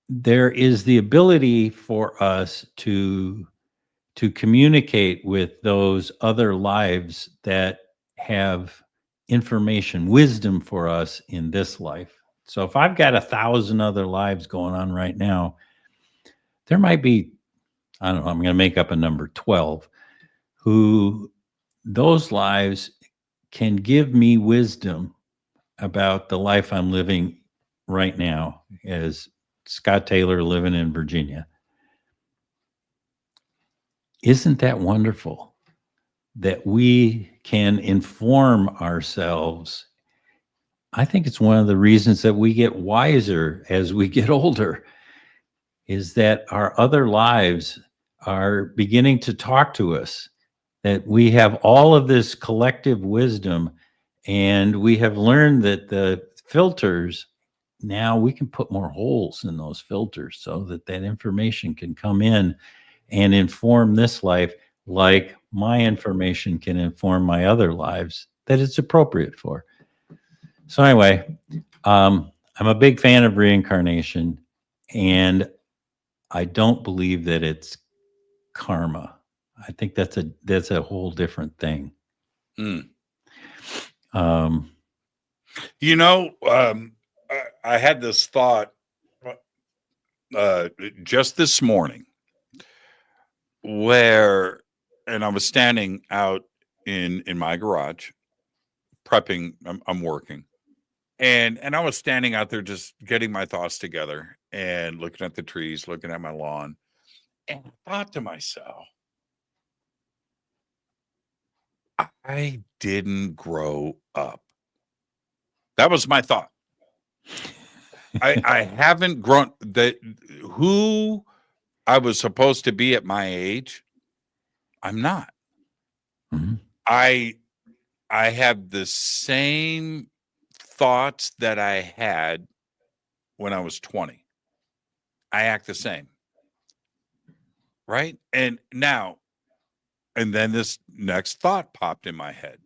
there is the ability for us to communicate with those other lives that have information, wisdom for us in this life. So if I've got 1,000 other lives going on right now, there might be, I don't know, I'm going to make up a number, 12, who those lives can give me wisdom about the life I'm living right now as Scott Taylor living in Virginia. Isn't that wonderful that we can inform ourselves? I think it's one of the reasons that we get wiser as we get older, is that our other lives are beginning to talk to us, that we have all of this collective wisdom, and we have learned that the filters, now we can put more holes in those filters so that information can come in and inform this life like my information can inform my other lives that it's appropriate for. So anyway, I'm a big fan of reincarnation, and I don't believe that it's karma. I think that's a whole different thing. I had this thought just this morning and I was standing out in my garage prepping. I'm working, and I was standing out there just getting my thoughts together and looking at the trees, looking at my lawn, and I thought to myself, I didn't grow up. That was my thought. I haven't grown. Who I was supposed to be at my age, I'm not. Mm-hmm. I have the same thoughts that I had when I was 20. I act the same. Right? And then this next thought popped in my head.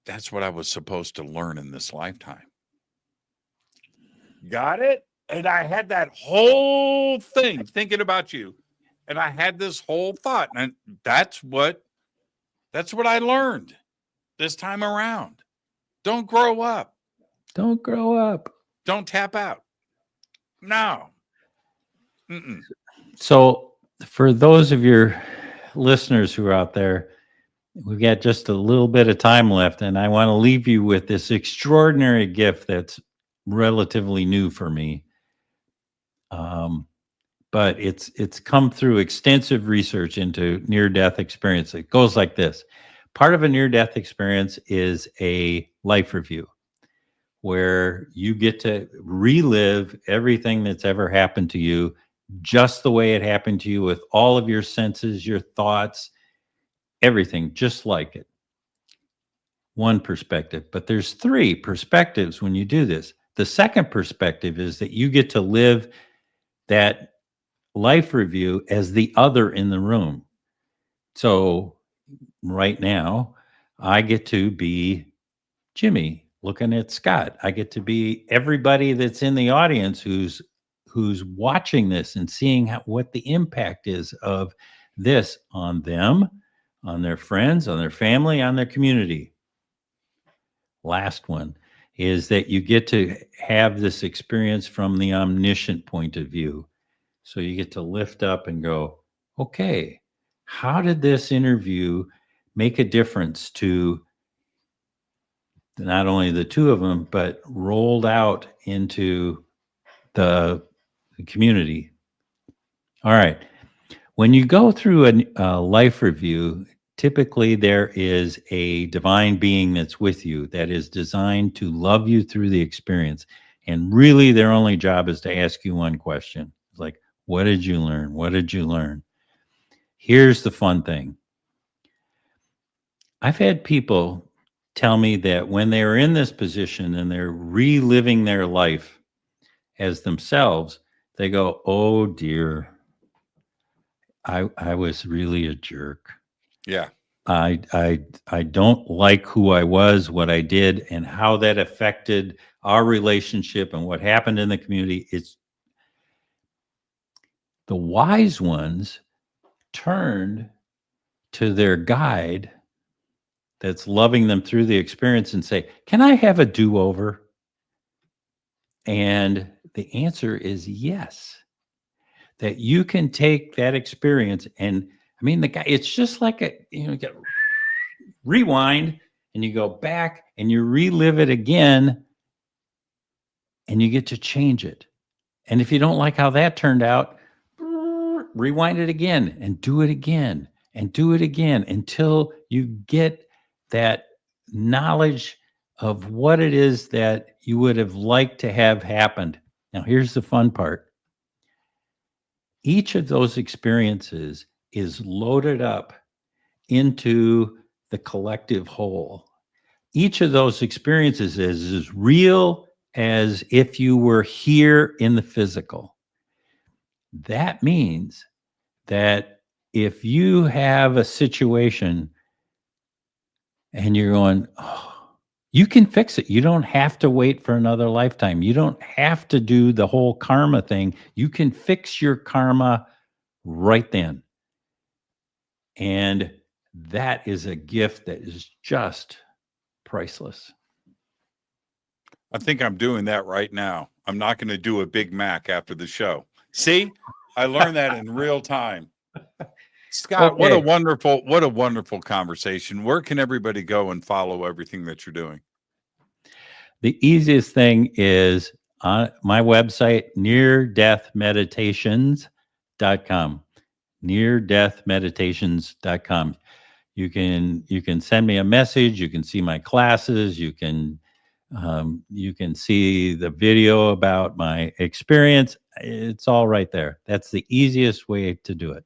That's what I was supposed to learn in this lifetime. Got it? And I had that whole thing thinking about you. And I had this whole thought. And that's what I learned this time around. Don't grow up. Don't grow up. Don't tap out. No. Mm-mm. So for those of your listeners who are out there, we've got just a little bit of time left, and I want to leave you with this extraordinary gift that's relatively new for me. But it's come through extensive research into near-death experience. It goes like this. part of a near-death experience is a life review, where you get to relive everything that's ever happened to you, just the way it happened to you, with all of your senses, your thoughts, everything, just like it. One perspective, but there's 3 perspectives when you do this. The second perspective is that you get to live that life review as the other in the room. So right now, I get to be Jimmy looking at Scott. I get to be everybody that's in the audience who's watching this and seeing what the impact is of this on them, on their friends, on their family, on their community. Last one is that you get to have this experience from the omniscient point of view. So you get to lift up and go, okay, how did this interview make a difference to not only the 2 of them, but rolled out into the community? All right. When you go through a life review, typically there is a divine being that's with you that is designed to love you through the experience. And really, their only job is to ask you one question. It's like, what did you learn? What did you learn? Here's the fun thing. I've had people tell me that when they're in this position and they're reliving their life as themselves, they go, oh dear, I was really a jerk. Yeah. I don't like who I was, what I did, and how that affected our relationship and what happened in the community. It's the wise ones turned to their guide that's loving them through the experience and say, can I have a do-over? And the answer is yes. That you can take that experience, and I mean, the guy, it's just like you get rewind and you go back and you relive it again and you get to change it. And if you don't like how that turned out, rewind it again and do it again and do it again until you get that knowledge of what it is that you would have liked to have happened. Now, here's the fun part. Each of those experiences is loaded up into the collective whole. Each of those experiences is as real as if you were here in the physical. That means that if you have a situation and you're going, oh, you can fix it. You don't have to wait for another lifetime. You don't have to do the whole karma thing. You can fix your karma right then. And that is a gift that is just priceless. I think I'm doing that right now. I'm not going to do a Big Mac after the show. See, I learned that in real time. Scott, Okay. what a wonderful conversation. Where can everybody go and follow everything that you're doing? The easiest thing is on my website, neardeathmeditations.com. neardeathmeditations.com. You can send me a message. You can see my classes. You can see the video about my experience. It's all right there. That's the easiest way to do it.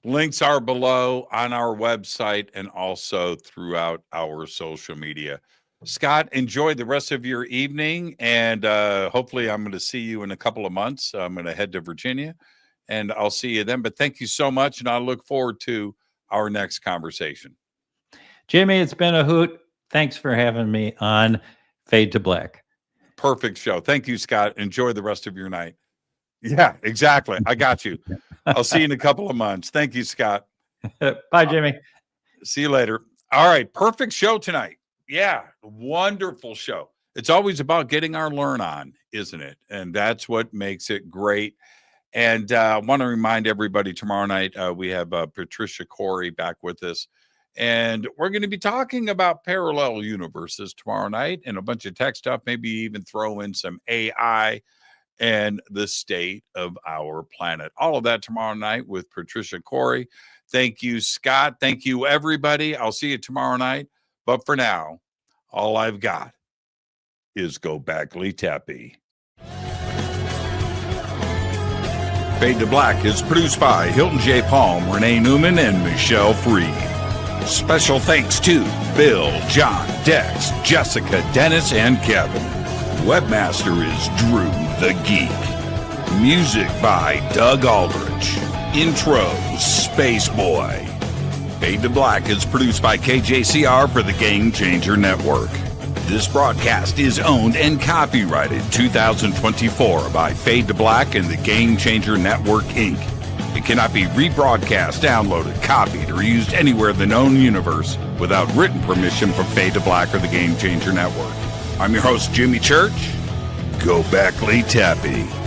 Links are below on our website and also throughout our social media. Scott, enjoy the rest of your evening, and hopefully I'm going to see you in a couple of months. I'm going to head to Virginia, and I'll see you then. But thank you so much, and I look forward to our next conversation. Jimmy, it's been a hoot. Thanks for having me on Fade to Black. Perfect show. Thank you, Scott. Enjoy the rest of your night. Yeah, exactly. I got you. I'll see you in a couple of months. Thank you, Scott. Bye, Jimmy. See you later. All right. Perfect show tonight. Yeah. Wonderful show. It's always about getting our learn on, isn't it? And that's what makes it great. And I want to remind everybody tomorrow night, we have Patricia Corey back with us. And we're going to be talking about parallel universes tomorrow night and a bunch of tech stuff, maybe even throw in some AI and the state of our planet. All of that tomorrow night with Patricia Corey. Thank you, Scott. Thank you, everybody. I'll see you tomorrow night. But for now, all I've got is Go Backly Tappy. Fade to Black is produced by Hilton J. Palm, Renee Newman, and Michelle Freed. Special thanks to Bill, John, Dex, Jessica, Dennis, and Kevin. Webmaster is Drew the Geek. Music by Doug Aldrich. Intro, Space Boy. Fade to Black is produced by KJCR for the Game Changer Network. This broadcast is owned and copyrighted 2024 by Fade to Black and the Game Changer Network, Inc. It cannot be rebroadcast, downloaded, copied, or used anywhere in the known universe without written permission from Fade to Black or the Game Changer Network. I'm your host, Jimmy Church. Go Backly Tappy.